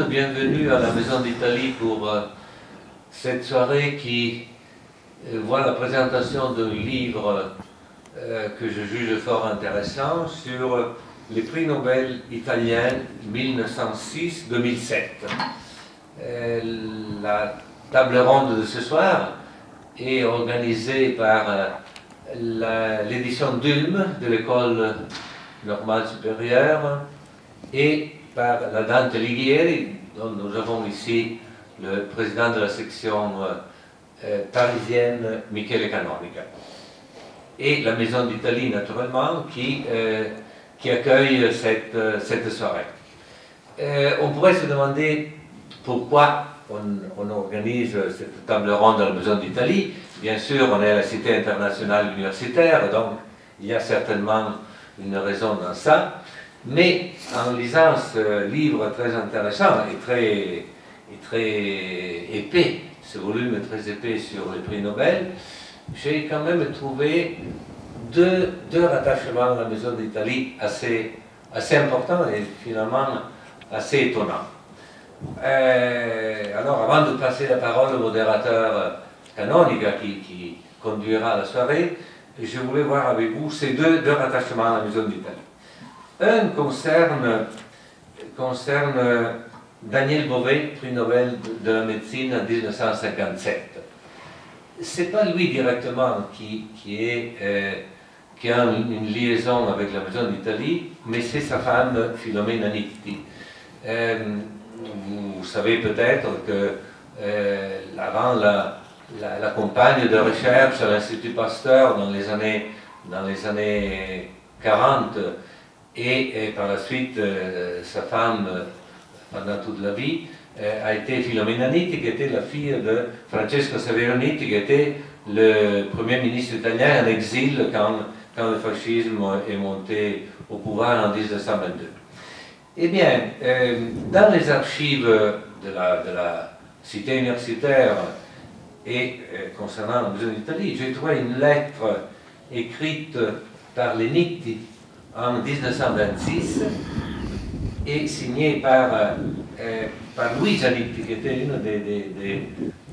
monde, bienvenue à la Maison d'Italie pour cette soirée qui voit la présentation d'un livre que je juge fort intéressant sur les prix Nobel italiens 1906-2007. La table ronde de ce soir est organisée par l'édition d'Ulm de l'École normale supérieure et par la Dante Alighieri, dont nous avons ici le président de la section parisienne, Michele Canonica. Et la Maison d'Italie, naturellement, qui accueille cette soirée. On pourrait se demander pourquoi on organise cette table ronde à la Maison d'Italie. Bien sûr, on est à la Cité internationale universitaire, donc il y a certainement une raison dans ça. Mais en lisant ce livre très intéressant et très épais, ce volume est très épais sur les prix Nobel, j'ai quand même trouvé deux rattachements à la Maison d'Italie assez importants et finalement assez étonnants. Alors, avant de passer la parole au modérateur Canonica qui conduira la soirée, je voulais voir avec vous ces deux rattachements à la Maison d'Italie. Un concerne Daniel Beauvais, prix Nobel de la médecine en 1957. Ce n'est pas lui directement qui a une liaison avec la Maison d'Italie, mais c'est sa femme Filomena Nitti. Vous savez peut-être que avant la campagne de recherche à l'Institut Pasteur dans les années 40 et par la suite sa femme pendant toute la vie a été Filomena Nitti, qui était la fille de Francesco Saverio Nitti, qui était le premier ministre italien en exil quand le fascisme est monté au pouvoir en 1922. Eh bien, dans les archives de la cité universitaire et concernant la Maison d'Italie, j'ai trouvé une lettre écrite par les Nitti en 1926 et signée par Luisa Nitti, qui était une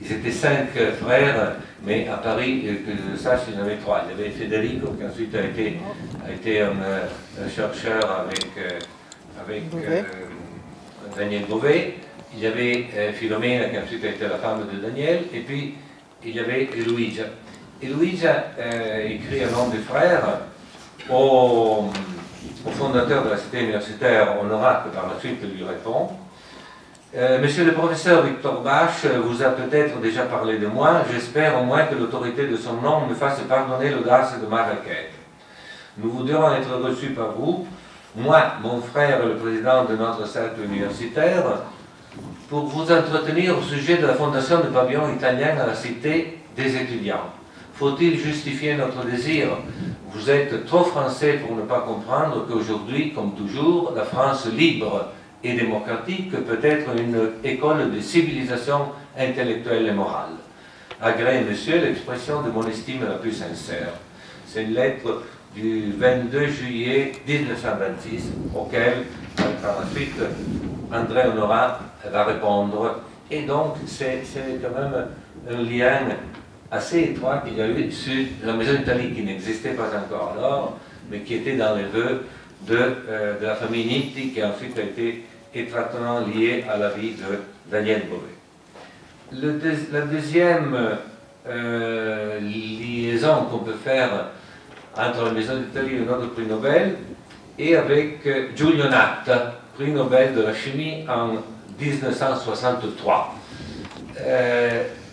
ils étaient 5 frères, mais à Paris, que je sache, il y en avait 3. Il y avait Federico, qui ensuite a été un chercheur avec Daniel Beauvais. Il y avait Filomena, qui ensuite a été la femme de Daniel, et puis il y avait Luisa. Et Luisa écrit un nom de frère au fondateur de la cité universitaire Honorat, que par la suite lui répond. Monsieur le professeur Victor Bach vous a peut-être déjà parlé de moi. J'espère au moins que l'autorité de son nom me fasse pardonner l'audace de ma requête. Nous voudrions être reçus par vous, moi, mon frère et le président de notre cercle universitaire, pour vous entretenir au sujet de la fondation de pavillon italien à la Cité des étudiants. Faut-il justifier notre désir? Vous êtes trop français pour ne pas comprendre qu'aujourd'hui, comme toujours, la France libre et démocratique peut être une école de civilisation intellectuelle et morale. Agréez, monsieur, l'expression de mon estime la plus sincère. C'est une lettre du 22 juillet 1926, auquel, par la suite, André Honorat va répondre. Et donc, c'est quand même un lien assez étroit qu'il y a eu sur la Maison d'Italie, qui n'existait pas encore alors, mais qui était dans les vœux de la famille Nitti, qui ensuite a été étroitement liée à la vie de Daniel Beauvais. La deuxième liaison qu'on peut faire entre la Maison d'Italie et notre prix Nobel est avec Giulio Natta, prix Nobel de la chimie en 1963.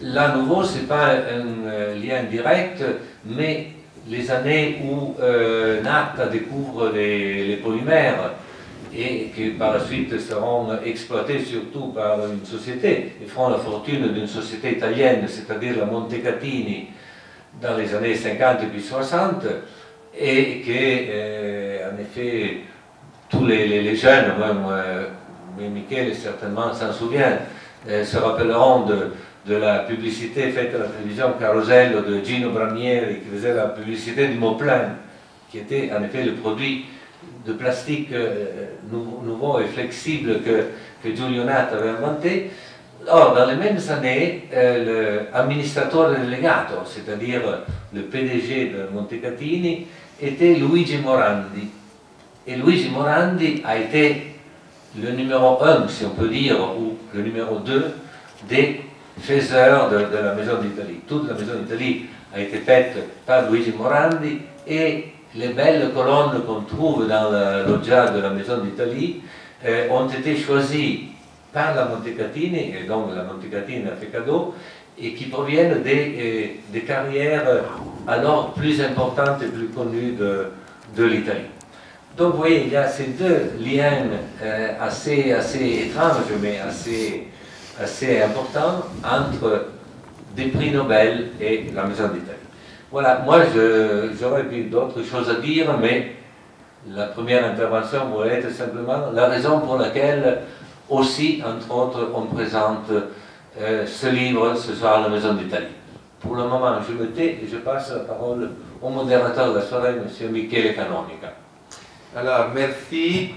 Là, à nouveau, ce n'est pas un lien direct, mais les années où Natta découvre les polymères et qui par la suite seront exploités surtout par une société, ils feront la fortune d'une société italienne, c'est-à-dire la Montecatini, dans les années 50 et puis 60, et que, en effet, tous les jeunes, mais Michele certainement s'en souvient, se rappelleront de la publicité faite à la télévision Carosello de Gino Bramieri, qui faisait la publicité du Mauplin, qui était en effet le produit de plastique nouveau et flexible que Giulio Nato avait inventé. Or, dans les mêmes années, l'administrateur delegato, c'est-à-dire le PDG de Montecatini, était Luigi Morandi. Et Luigi Morandi a été le numéro 1, si on peut dire, ou le numéro 2 des faiseurs de la Maison d'Italie. Toute la Maison d'Italie a été faite par Luigi Morandi et les belles colonnes qu'on trouve dans la loggia de la Maison d'Italie ont été choisies par la Montecatini, et donc la Montecatini a fait cadeau, et qui proviennent des carrières alors plus importantes et plus connues de l'Italie. Donc vous voyez, il y a ces deux liens assez étranges, mais assez importants entre des prix Nobel et la Maison d'Italie. Voilà, moi j'aurais d'autres choses à dire, mais la première intervention pourrait être simplement la raison pour laquelle aussi, entre autres, on présente ce livre ce soir à la Maison d'Italie. Pour le moment, je me tais et je passe la parole au modérateur de la soirée, M. Michele Canonica. Alors, merci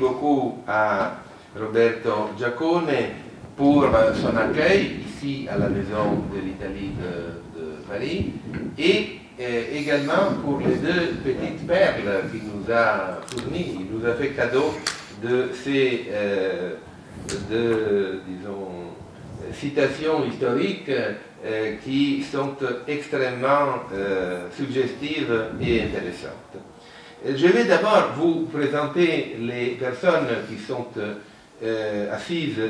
beaucoup à Roberto Giacone pour son accueil ici à la Maison de l'Italie de Paris et également pour les deux petites perles qu'il nous a fournies. Il nous a fait cadeau de ces disons, citations historiques qui sont extrêmement suggestives et intéressantes. Je vais d'abord vous présenter les personnes qui sont assises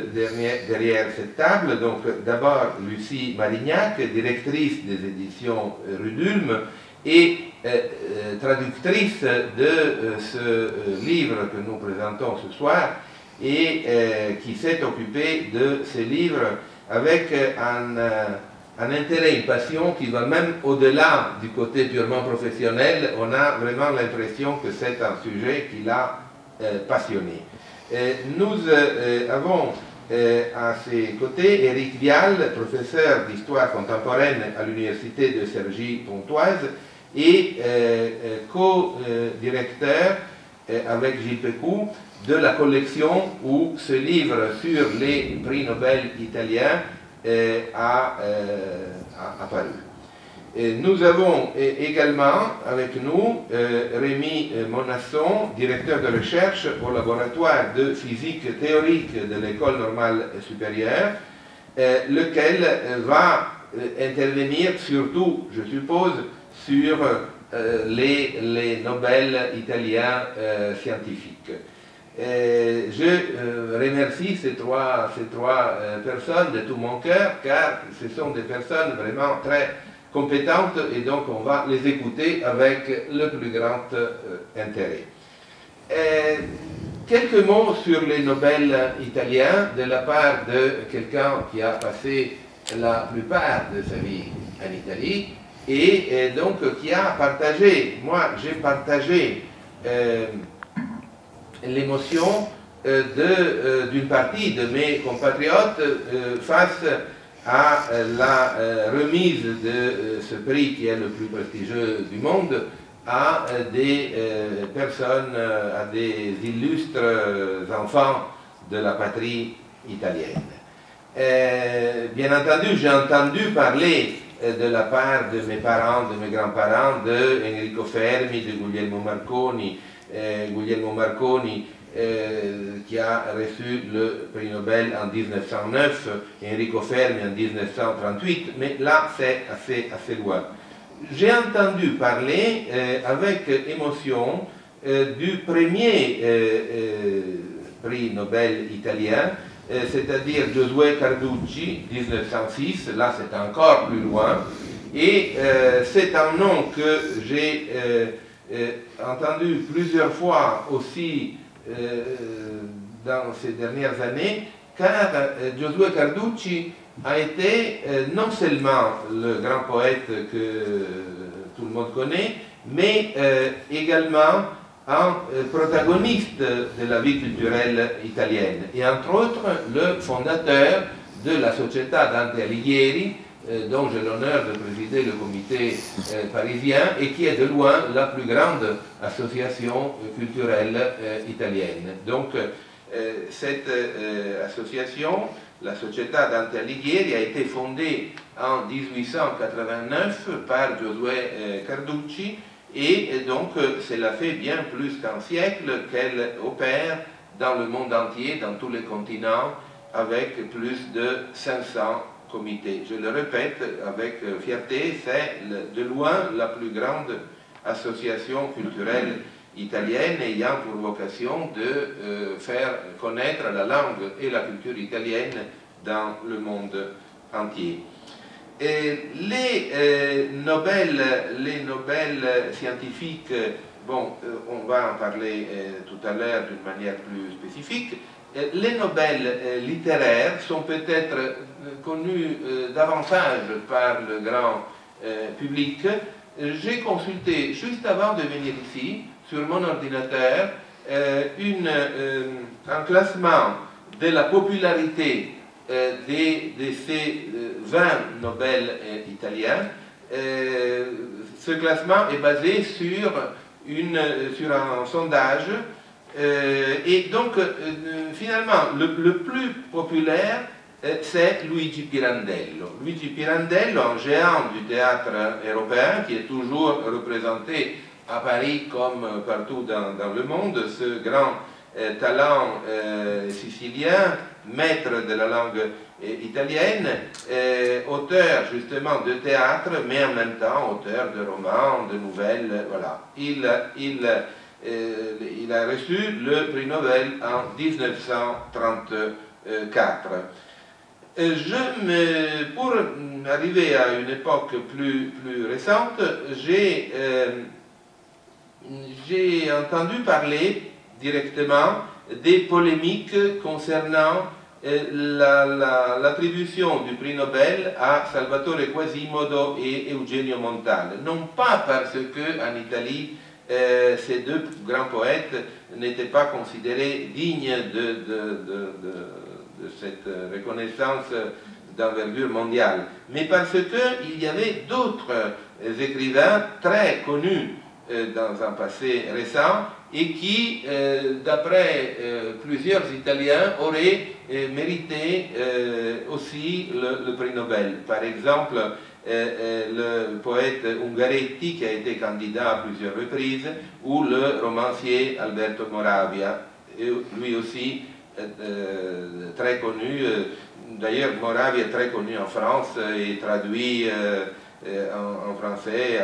derrière cette table. Donc d'abord Lucie Marignac, directrice des éditions Rudulme et traductrice de ce livre que nous présentons ce soir et qui s'est occupée de ce livre avec un intérêt, une passion qui va même au-delà du côté purement professionnel. On a vraiment l'impression que c'est un sujet qui l'a passionné. Nous avons à ses côtés Éric Vial, professeur d'histoire contemporaine à l'université de Cergy-Pontoise et co-directeur avec Gilles Pécou de la collection où ce livre sur les prix Nobel italiens a apparu. Nous avons également avec nous Rémi Monasson, directeur de recherche au laboratoire de physique théorique de l'École normale supérieure, lequel va intervenir surtout, je suppose, sur les Nobel italiens scientifiques. Je remercie ces trois personnes de tout mon cœur, car ce sont des personnes vraiment très compétentes et donc on va les écouter avec le plus grand intérêt. Quelques mots sur les Nobel italiens de la part de quelqu'un qui a passé la plupart de sa vie en Italie et donc qui a partagé, moi j'ai partagé l'émotion d'une partie de mes compatriotes face à la remise de ce prix qui est le plus prestigieux du monde à des personnes, à des illustres enfants de la patrie italienne. Bien entendu, j'ai entendu parler de la part de mes parents, de mes grands-parents, de Enrico Fermi, de Guglielmo Marconi, qui a reçu le prix Nobel en 1909, Enrico Fermi en 1938, mais là c'est assez loin. J'ai entendu parler avec émotion du premier prix Nobel italien, c'est-à-dire Giosuè Carducci, 1906, là c'est encore plus loin, et c'est un nom que j'ai entendu plusieurs fois aussi dans ces dernières années, car Giosuè Carducci a été non seulement le grand poète que tout le monde connaît, mais également un protagoniste de la vie culturelle italienne, et entre autres le fondateur de la Società Dante Alighieri, dont j'ai l'honneur de présider le comité parisien et qui est de loin la plus grande association culturelle italienne. Donc cette association, la Società Dante Alighieri, a été fondée en 1889 par Giosuè Carducci et donc cela fait bien plus qu'un siècle qu'elle opère dans le monde entier, dans tous les continents, avec plus de 500 comités. Je le répète avec fierté, c'est de loin la plus grande association culturelle italienne ayant pour vocation de faire connaître la langue et la culture italienne dans le monde entier. Et les Nobel scientifiques, bon, on va en parler tout à l'heure d'une manière plus spécifique. Les Nobel littéraires sont peut-être connus davantage par le grand public. J'ai consulté juste avant de venir ici, sur mon ordinateur, un classement de la popularité de ces 20 Nobel italiens. Ce classement est basé sur un sondage et donc finalement le plus populaire c'est Luigi Pirandello. Luigi Pirandello, un géant du théâtre européen qui est toujours représenté à Paris comme partout dans le monde, ce grand talent sicilien, maître de la langue italienne, auteur justement de théâtre, mais en même temps auteur de romans, de nouvelles, voilà. Il a reçu le prix Nobel en 1934. Pour arriver à une époque plus récente, j'ai entendu parler directement des polémiques concernant l'attribution du prix Nobel à Salvatore Quasimodo et Eugenio Montale. Non pas parce qu'en Italie, ces deux grands poètes n'étaient pas considérés dignes de cette reconnaissance d'envergure mondiale, mais parce qu'il y avait d'autres écrivains très connus dans un passé récent et qui, d'après plusieurs Italiens, auraient mérité aussi le prix Nobel. Par exemple, le poète Ungaretti, qui a été candidat à plusieurs reprises, ou le romancier Alberto Moravia, lui aussi très connu. D'ailleurs, Moravia est très connu en France et traduit en français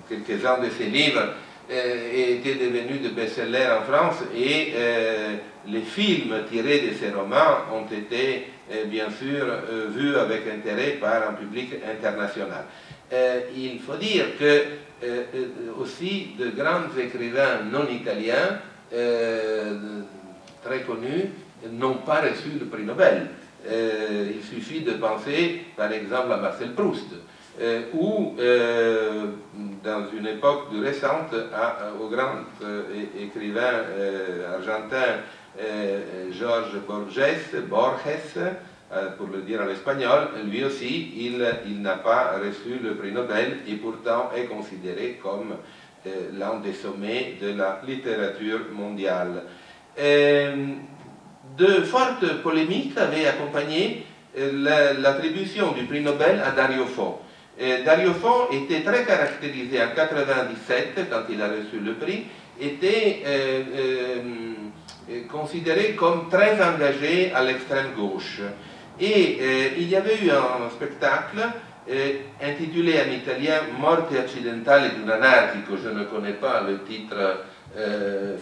quelques-uns de ses livres étaient devenus de best-sellers en France et les films tirés de ces romans ont été bien sûr vus avec intérêt par un public international. Il faut dire que aussi de grands écrivains non italiens très connus n'ont pas reçu le prix Nobel. Il suffit de penser par exemple à Marcel Proust ou dans une époque plus récente au grand écrivain argentin Georges Borges, pour le dire en espagnol. Lui aussi, il n'a pas reçu le prix Nobel et pourtant est considéré comme l'un des sommets de la littérature mondiale. De fortes polémiques avaient accompagné l'attribution du prix Nobel à Dario Fo. Dario Fo était très caractérisé en 1997, quand il a reçu le prix, était considéré comme très engagé à l'extrême gauche. Et il y avait eu un spectacle intitulé en italien Morte accidentale di un anarchico, je ne connais pas le titre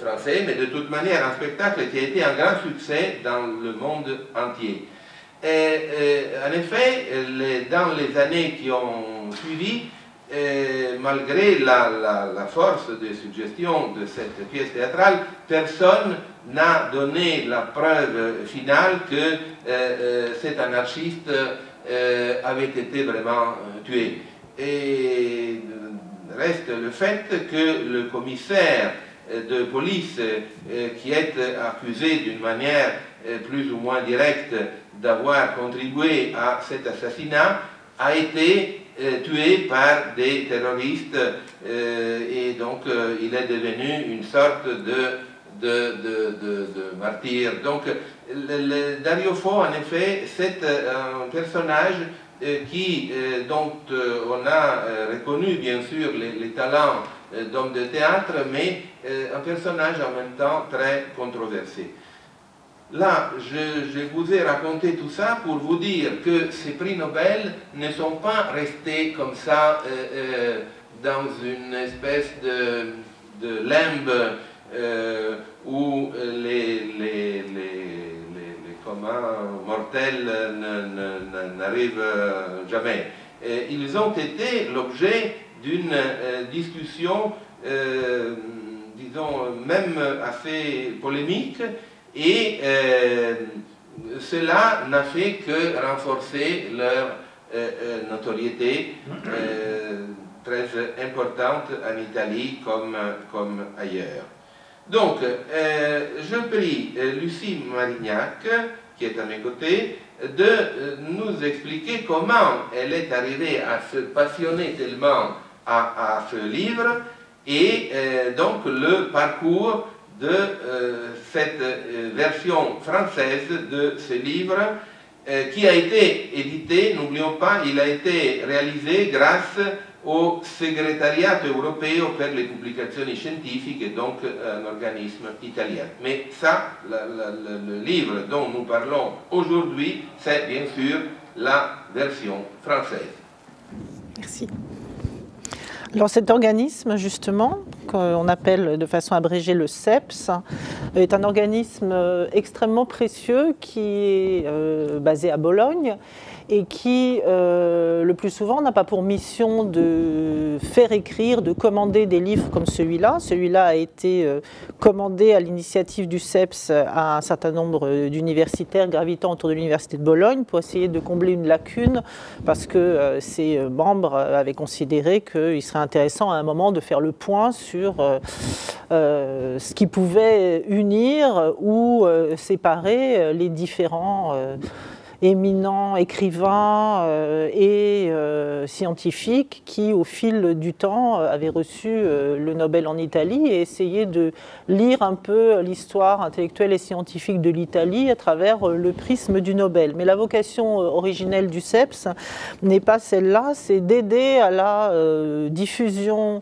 français, mais de toute manière un spectacle qui a été un grand succès dans le monde entier. En effet, dans les années qui ont suivi, malgré la force de suggestion de cette pièce théâtrale, personne n'a donné la preuve finale que cet anarchiste avait été vraiment tué. Et reste le fait que le commissaire de police qui est accusé d'une manière plus ou moins directe d'avoir contribué à cet assassinat a été tué par des terroristes et donc il est devenu une sorte de martyr. Donc Dario Fo, en effet, c'est un personnage dont on a reconnu bien sûr les talents d'homme de théâtre, mais un personnage en même temps très controversé. Là, je vous ai raconté tout ça pour vous dire que ces prix Nobel ne sont pas restés comme ça dans une espèce de limbe où les communs mortels n'arrivent jamais. Ils ont été l'objet d'une discussion, disons, même assez polémique, et cela n'a fait que renforcer leur notoriété très importante en Italie comme ailleurs. Donc, je prie Lucie Marignac, qui est à mes côtés, de nous expliquer comment elle est arrivée à se passionner tellement à ce livre et donc le parcours de cette version française de ce livre qui a été édité, n'oublions pas, il a été réalisé grâce au Segretariato Europeo per le Pubblicazioni Scientifiche, donc un organisme italien. Mais ça, le livre dont nous parlons aujourd'hui, c'est bien sûr la version française. Merci. Alors cet organisme, justement, qu'on appelle de façon abrégée le CEPS, est un organisme extrêmement précieux qui est basé à Bologne et qui, le plus souvent, n'a pas pour mission de faire écrire, de commander des livres comme celui-là. Celui-là a été commandé à l'initiative du CEPS à un certain nombre d'universitaires gravitant autour de l'université de Bologne pour essayer de combler une lacune parce que ses membres avaient considéré qu'il serait intéressant à un moment de faire le point sur ce qui pouvait unir ou séparer les différents éminents écrivains et scientifiques qui, au fil du temps, avaient reçu le Nobel en Italie et essayaient de lire un peu l'histoire intellectuelle et scientifique de l'Italie à travers le prisme du Nobel. Mais la vocation originelle du CEPS n'est pas celle-là, c'est d'aider à la diffusion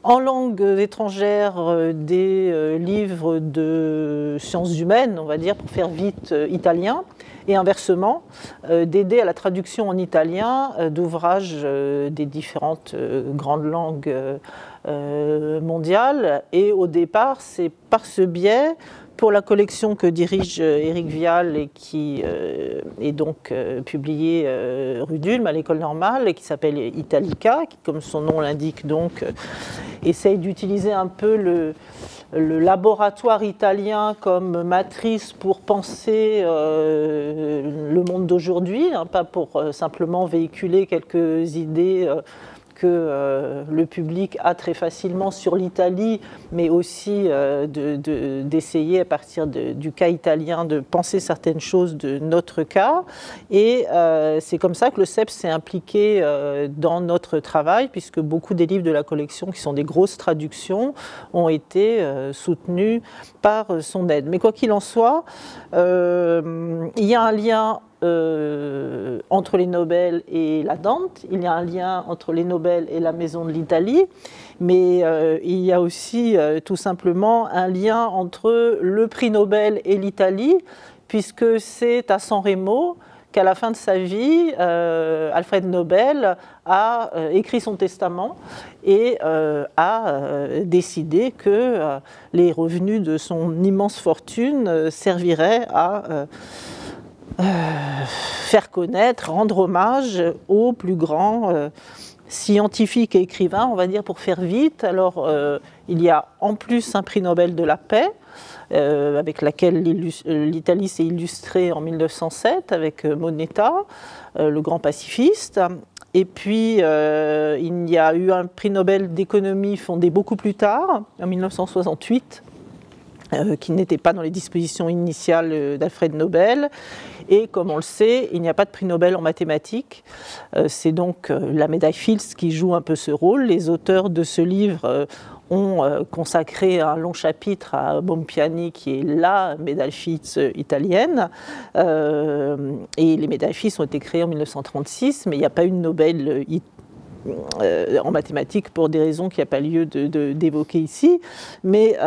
en langue étrangère des livres de sciences humaines, on va dire, pour faire vite, italien, et inversement, d'aider à la traduction en italien d'ouvrages des différentes grandes langues mondiales. Et au départ, c'est par ce biais, pour la collection que dirige Éric Vial et qui est donc publiée rue d'Ulm à l'École normale et qui s'appelle Italica, qui, comme son nom l'indique, donc essaye d'utiliser un peu le laboratoire italien comme matrice pour penser le monde d'aujourd'hui, hein, pas pour simplement véhiculer quelques idées que le public a très facilement sur l'Italie, mais aussi d'essayer à partir du cas italien de penser certaines choses de notre cas. Et c'est comme ça que le CEPS s'est impliqué dans notre travail, puisque beaucoup des livres de la collection, qui sont des grosses traductions, ont été soutenus par son aide. Mais quoi qu'il en soit, il y a un lien entre les Nobel et la Dante, il y a un lien entre les Nobel et la Maison de l'Italie, mais il y a aussi tout simplement un lien entre le prix Nobel et l'Italie, puisque c'est à San Remo qu'à la fin de sa vie, Alfred Nobel a écrit son testament et a décidé que les revenus de son immense fortune serviraient à faire connaître, rendre hommage aux plus grands scientifiques et écrivains, on va dire pour faire vite. Alors, il y a en plus un prix Nobel de la paix, avec laquelle l'Italie s'est illustrée en 1907 avec Moneta, le grand pacifiste. Et puis, il y a eu un prix Nobel d'économie fondé beaucoup plus tard, en 1968, qui n'était pas dans les dispositions initiales d'Alfred Nobel. Et comme on le sait, il n'y a pas de prix Nobel en mathématiques. C'est donc la médaille Fields qui joue un peu ce rôle. Les auteurs de ce livre ont consacré un long chapitre à Bompiani, qui est la médaille Fields italienne. Et les médailles Fields ont été créées en 1936, mais il n'y a pas eu de Nobel en mathématiques pour des raisons qu'il n'y a pas lieu d'évoquer ici. Mais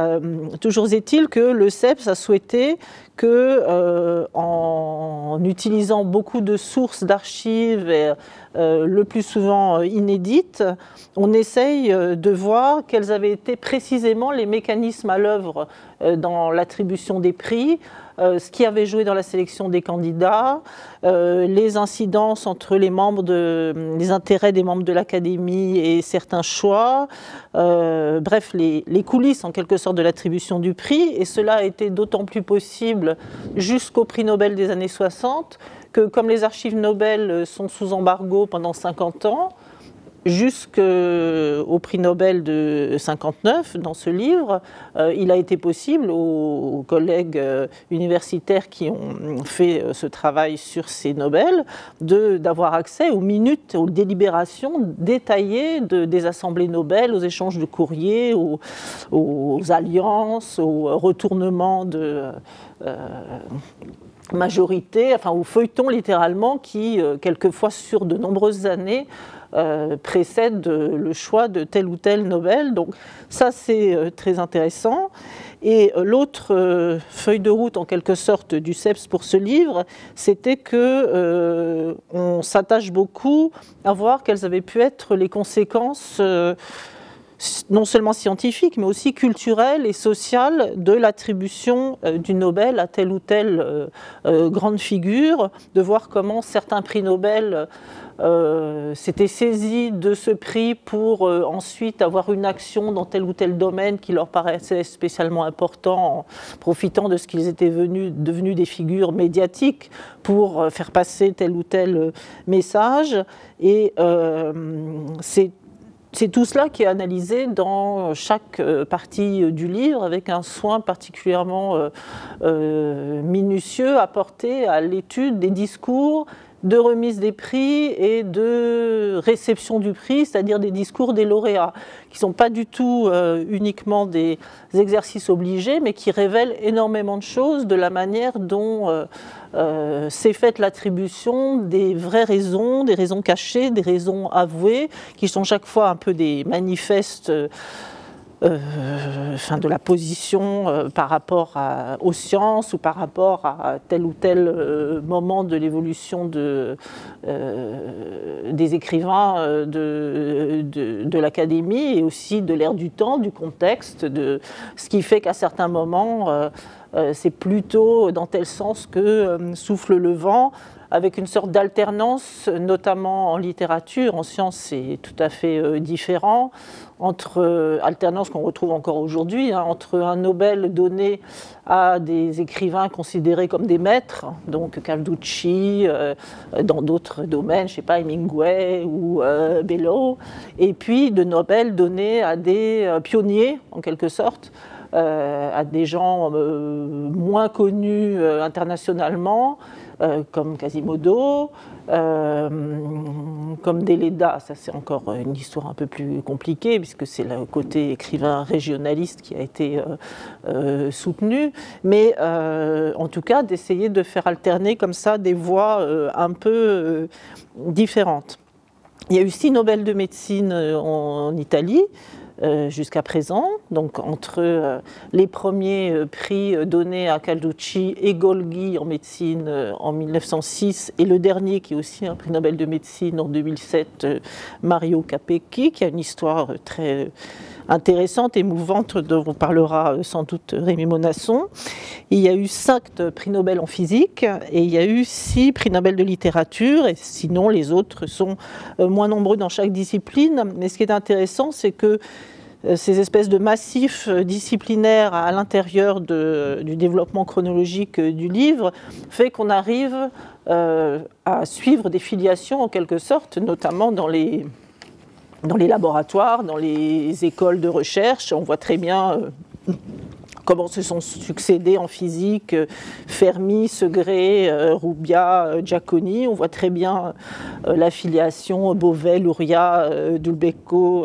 toujours est-il que le CEPS a souhaité que, en utilisant beaucoup de sources d'archives, le plus souvent inédites, on essaye de voir quels avaient été précisément les mécanismes à l'œuvre dans l'attribution des prix, ce qui avait joué dans la sélection des candidats, les incidences entre les intérêts des membres de l'Académie et certains choix, bref, les coulisses en quelque sorte de l'attribution du prix. Et cela a été d'autant plus possible jusqu'au prix Nobel des années 60 que, comme les archives Nobel sont sous embargo pendant 50 ans, jusqu'au prix Nobel de 59, dans ce livre, il a été possible aux collègues universitaires qui ont fait ce travail sur ces Nobel d'avoir accès aux minutes, aux délibérations détaillées des assemblées Nobel, aux échanges de courriers, aux alliances, aux retournements de majorité, enfin aux feuilletons littéralement qui, quelquefois sur de nombreuses années, précède le choix de tel ou tel Nobel. Donc ça, c'est très intéressant. Et l'autre feuille de route, en quelque sorte, du CEPS pour ce livre, c'était que on s'attache beaucoup à voir quelles avaient pu être les conséquences non seulement scientifiques, mais aussi culturelles et sociales de l'attribution du Nobel à telle ou telle grande figure, de voir comment certains prix Nobel s'étaient saisis de ce prix pour ensuite avoir une action dans tel ou tel domaine qui leur paraissait spécialement important, en profitant de ce qu'ils étaient devenus des figures médiatiques pour faire passer tel ou tel message. Et c'est tout cela qui est analysé dans chaque partie du livre, avec un soin particulièrement minutieux apporté à l'étude des discours de remise des prix et de réception du prix, c'est-à-dire des discours des lauréats, qui ne sont pas du tout uniquement des exercices obligés, mais qui révèlent énormément de choses de la manière dont s'est faite l'attribution des vraies raisons, des raisons cachées, des raisons avouées, qui sont chaque fois un peu des manifestes de la position par rapport aux sciences ou par rapport à tel ou tel moment de l'évolution des écrivains de l'Académie et aussi de l'ère du temps, du contexte, de ce qui fait qu'à certains moments, c'est plutôt dans tel sens que souffle le vent, avec une sorte d'alternance, notamment en littérature. En sciences, c'est tout à fait différent, entre alternance qu'on retrouve encore aujourd'hui, entre un Nobel donné à des écrivains considérés comme des maîtres, donc Carducci, dans d'autres domaines, je ne sais pas, Hemingway ou Bellow, et puis de Nobel donné à des pionniers, en quelque sorte, à des gens moins connus internationalement, comme Quasimodo, comme Deleda. Ça, c'est encore une histoire un peu plus compliquée, puisque c'est le côté écrivain régionaliste qui a été soutenu. Mais en tout cas, d'essayer de faire alterner comme ça des voix un peu différentes. Il y a eu 6 Nobel de médecine en Italie, jusqu'à présent, donc entre les premiers prix donnés à Carducci et Golgi en médecine en 1906 et le dernier qui est aussi un prix Nobel de médecine en 2007, Mario Capecchi, qui a une histoire très intéressante, émouvante, dont on parlera sans doute Rémi Monasson. Il y a eu 5 prix Nobel en physique et il y a eu 6 prix Nobel de littérature, et sinon les autres sont moins nombreux dans chaque discipline. Mais ce qui est intéressant, c'est que ces espèces de massifs disciplinaires à l'intérieur du développement chronologique du livre fait qu'on arrive à suivre des filiations en quelque sorte, notamment dans les laboratoires, dans les écoles de recherche. On voit très bien comment se sont succédés en physique Fermi, Segre, Rubbia, Giacconi. On voit très bien l'affiliation Beauvais, Luria, Dulbecco,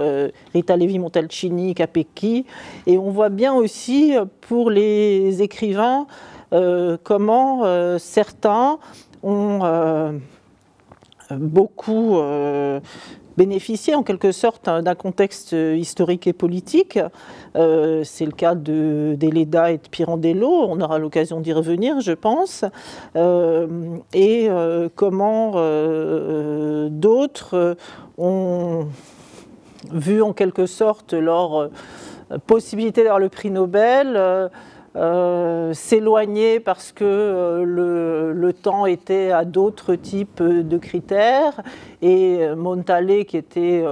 Rita Levi-Montalcini, Capecchi. Et on voit bien aussi pour les écrivains comment certains ont beaucoup bénéficié en quelque sorte d'un contexte historique et politique. C'est le cas de Deleda et de Pirandello, on aura l'occasion d'y revenir, je pense. Et comment d'autres ont vu en quelque sorte leur possibilité d'avoir le prix Nobel s'éloigner parce que le temps était à d'autres types de critères, et Montale, qui était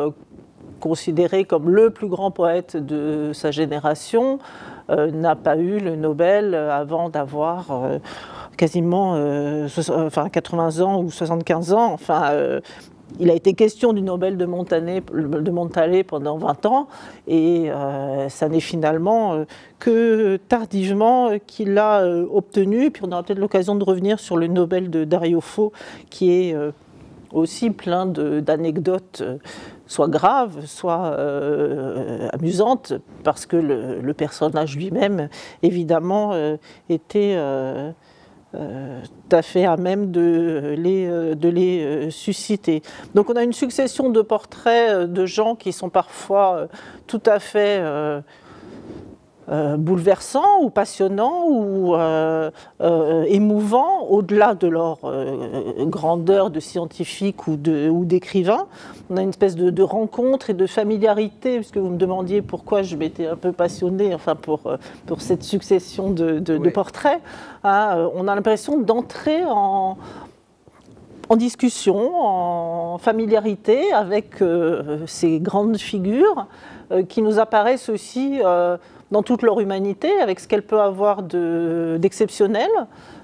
considéré comme le plus grand poète de sa génération, n'a pas eu le Nobel avant d'avoir quasiment 80 ans ou 75 ans. Il a été question du Nobel de Montale pendant 20 ans, et ça n'est finalement que tardivement qu'il l'a obtenu. Puis on aura peut-être l'occasion de revenir sur le Nobel de Dario Fo, qui est aussi plein d'anecdotes, soit graves, soit amusantes, parce que le personnage lui-même, évidemment, était tout à fait à même de les susciter. Donc on a une succession de portraits de gens qui sont parfois tout à fait bouleversants ou passionnants ou émouvants, au-delà de leur grandeur de scientifique ou d'écrivain. On a une espèce de rencontre et de familiarité, puisque vous me demandiez pourquoi je m'étais un peu passionnée pour cette succession de portraits. On a l'impression d'entrer en discussion, en familiarité avec ces grandes figures qui nous apparaissent aussi dans toute leur humanité, avec ce qu'elle peut avoir d'exceptionnel.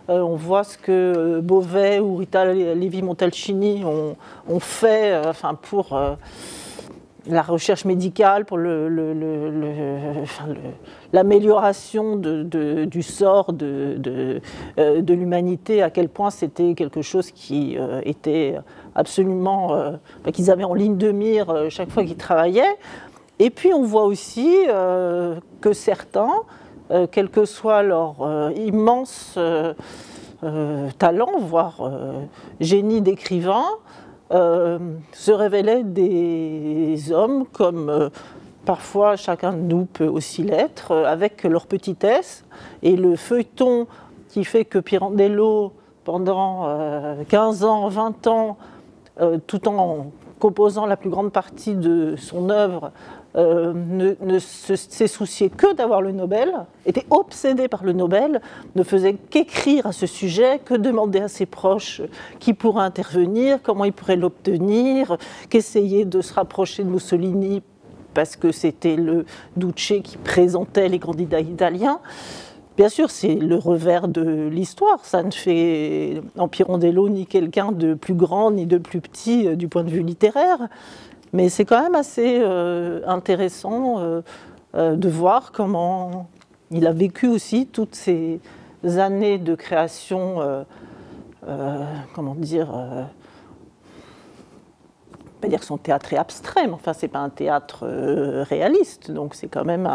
On voit ce que Beauvais ou Rita Levi-Montalcini ont fait pour la recherche médicale, pour l'amélioration du sort de l'humanité, à quel point c'était quelque chose qui était absolument, qu'ils avaient en ligne de mire chaque fois qu'ils travaillaient. Et puis on voit aussi que certains, quel que soit leur immense talent, voire génie d'écrivain, se révélaient des hommes comme parfois chacun de nous peut aussi l'être, avec leur petitesse. Et le feuilleton qui fait que Pirandello, pendant 15 ans, 20 ans, tout en composant la plus grande partie de son œuvre, ne s'est soucié que d'avoir le Nobel, était obsédé par le Nobel, ne faisait qu'écrire à ce sujet, que demander à ses proches qui pourrait intervenir, comment il pourrait l'obtenir, qu'essayer de se rapprocher de Mussolini parce que c'était le Duce qui présentait les candidats italiens. Bien sûr, c'est le revers de l'histoire. Ça ne fait en Pirandello ni quelqu'un de plus grand ni de plus petit du point de vue littéraire. Mais c'est quand même assez intéressant de voir comment il a vécu aussi toutes ces années de création, comment dire, pas dire que son théâtre est abstrait, mais enfin c'est pas un théâtre réaliste, donc c'est quand même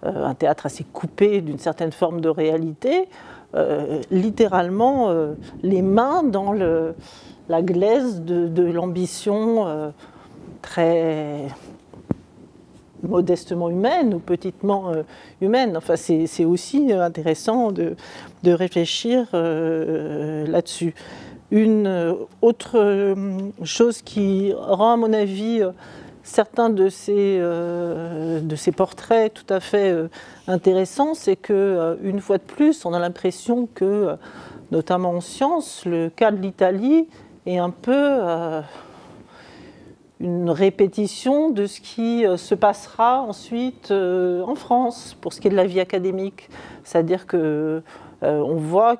un théâtre assez coupé d'une certaine forme de réalité, littéralement les mains dans la glaise de l'ambition très modestement humaine ou petitement humaine. Enfin, c'est aussi intéressant de réfléchir là-dessus. Une autre chose qui rend, à mon avis, certains de ces portraits tout à fait intéressants, c'est qu'une fois de plus, on a l'impression que, notamment en sciences, le cas de l'Italie est un peu une répétition de ce qui se passera ensuite en France, pour ce qui est de la vie académique. C'est-à-dire que on voit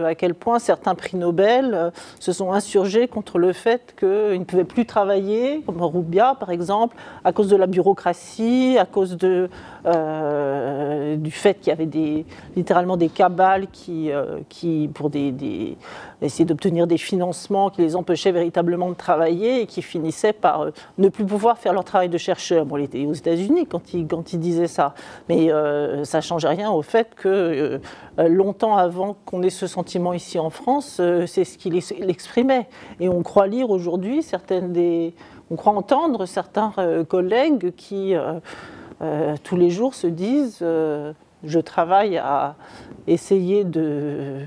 à quel point certains prix Nobel se sont insurgés contre le fait qu'ils ne pouvaient plus travailler, comme Rubbia par exemple, à cause de la bureaucratie, à cause du fait qu'il y avait littéralement des cabales qui pour essayer d'obtenir des financements qui les empêchaient véritablement de travailler et qui finissaient par ne plus pouvoir faire leur travail de chercheur. Bon, il était aux États-Unis quand il disait ça, mais ça ne change rien au fait que longtemps avant qu'on ait ce sentiment ici en France, c'est ce qu'il exprimait. Et on croit lire aujourd'hui on croit entendre certains collègues qui tous les jours se disent je travaille à essayer de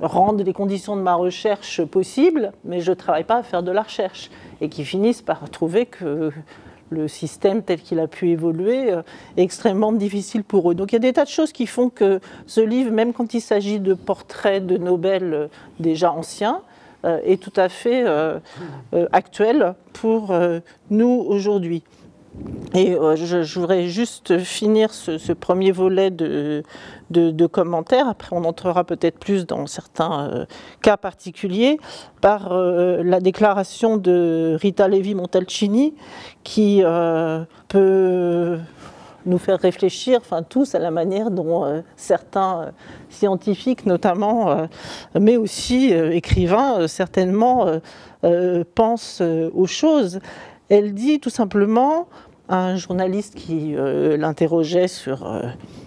rendre les conditions de ma recherche possibles, mais je ne travaille pas à faire de la recherche, et qui finissent par trouver que le système tel qu'il a pu évoluer est extrêmement difficile pour eux. Donc il y a des tas de choses qui font que ce livre, même quand il s'agit de portraits de Nobel déjà anciens, est tout à fait actuel pour nous aujourd'hui. Et je voudrais juste finir ce premier volet de commentaires, après on entrera peut-être plus dans certains cas particuliers, par la déclaration de Rita Levi-Montalcini qui peut nous faire réfléchir, enfin tous, à la manière dont certains scientifiques notamment, mais aussi écrivains certainement, pensent aux choses. Elle dit tout simplement à un journaliste qui l'interrogeait sur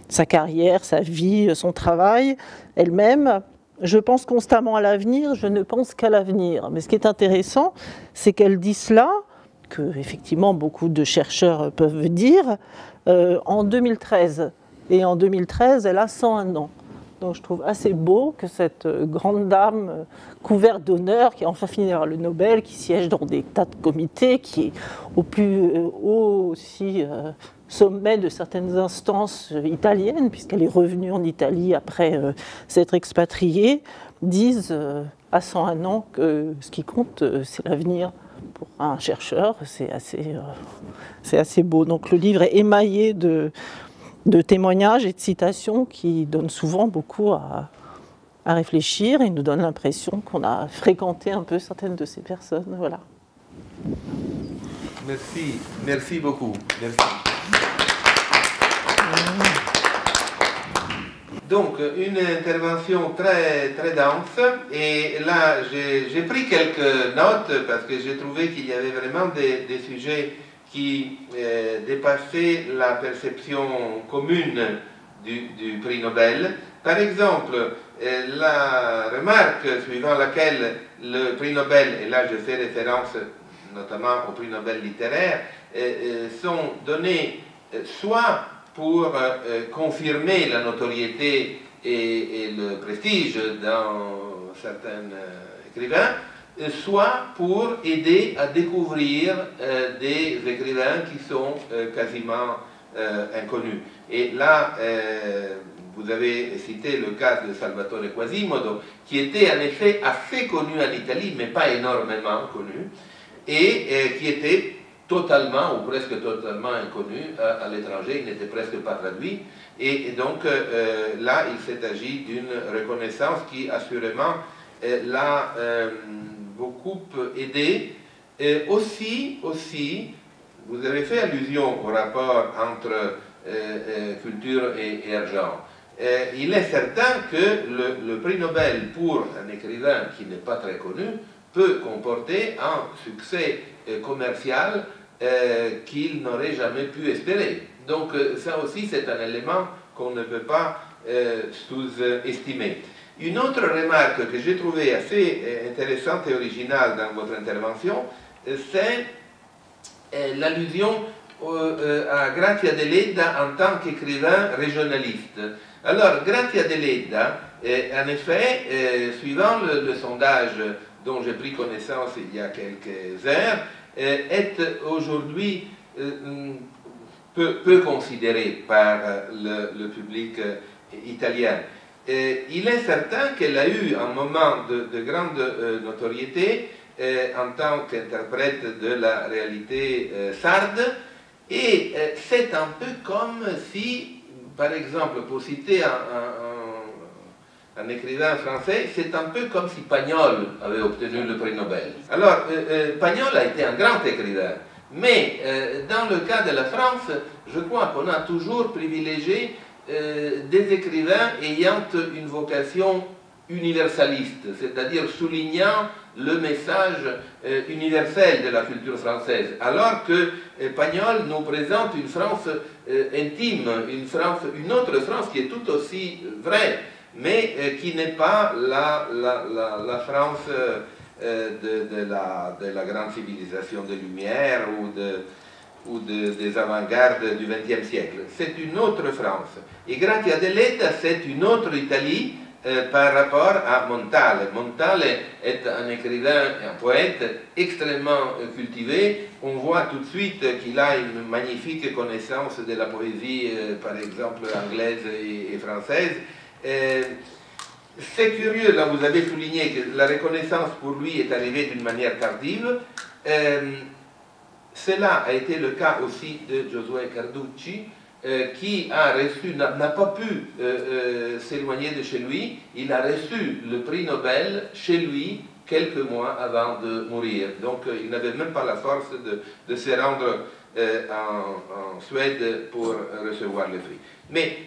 sa carrière, sa vie, son travail, elle-même, je pense constamment à l'avenir, je ne pense qu'à l'avenir. Mais ce qui est intéressant, c'est qu'elle dit cela, que effectivement beaucoup de chercheurs peuvent dire, en 2013. Et en 2013, elle a 101 ans. Donc je trouve assez beau que cette grande dame couverte d'honneur, qui a enfin fini d'avoir le Nobel, qui siège dans des tas de comités, qui est au plus haut aussi sommet de certaines instances italiennes, puisqu'elle est revenue en Italie après s'être expatriée, disent à 101 ans que ce qui compte, c'est l'avenir. Pour un chercheur, c'est assez beau. Donc le livre est émaillé de témoignages et de citations qui donnent souvent beaucoup à réfléchir et nous donnent l'impression qu'on a fréquenté un peu certaines de ces personnes. Voilà. Merci beaucoup. Merci. Donc, une intervention très, très dense, et là j'ai pris quelques notes parce que j'ai trouvé qu'il y avait vraiment des sujets qui dépassaient la perception commune du prix Nobel. Par exemple, la remarque suivant laquelle le prix Nobel, et là je fais référence notamment au prix Nobel littéraire, sont donnés soit pour confirmer la notoriété et le prestige dans certains écrivains, soit pour aider à découvrir des écrivains qui sont quasiment inconnus. Et là, vous avez cité le cas de Salvatore Quasimodo, qui était en effet assez connu en Italie, mais pas énormément connu, et qui était totalement ou presque totalement inconnu à l'étranger, il n'était presque pas traduit, et donc là il s'est agi d'une reconnaissance qui assurément l'a beaucoup aidé. Aussi, vous avez fait allusion au rapport entre culture et argent. Il est certain que le prix Nobel pour un écrivain qui n'est pas très connu peut comporter un succès commercial qu'il n'aurait jamais pu espérer. Donc ça aussi c'est un élément qu'on ne peut pas sous-estimer. Une autre remarque que j'ai trouvée assez intéressante et originale dans votre intervention, c'est l'allusion à Grazia Deledda en tant qu'écrivain régionaliste. Alors Grazia Deledda, en effet, suivant le sondage dont j'ai pris connaissance il y a quelques heures, est aujourd'hui peu considérée par le public italien. Il est certain qu'elle a eu un moment de grande notoriété en tant qu'interprète de la réalité sarde, et c'est un peu comme si, par exemple, pour citer un écrivain français, c'est un peu comme si Pagnol avait obtenu le prix Nobel. Alors, Pagnol a été un grand écrivain, mais dans le cas de la France, je crois qu'on a toujours privilégié des écrivains ayant une vocation universaliste, c'est-à-dire soulignant le message universel de la culture française, alors que Pagnol nous présente une France intime, une autre France qui est tout aussi vraie, mais qui n'est pas la France de la grande civilisation des Lumières ou des avant-gardes du XXe siècle. C'est une autre France. Et Grazia Deledda, c'est une autre Italie par rapport à Montale. Montale est un écrivain, un poète extrêmement cultivé. On voit tout de suite qu'il a une magnifique connaissance de la poésie, par exemple anglaise et française. C'est curieux, là vous avez souligné que la reconnaissance pour lui est arrivée d'une manière tardive. Cela a été le cas aussi de Giosuè Carducci, qui n'a pas pu s'éloigner de chez lui. Il a reçu le prix Nobel chez lui quelques mois avant de mourir. Donc il n'avait même pas la force de se rendre en Suède pour recevoir le prix. Mais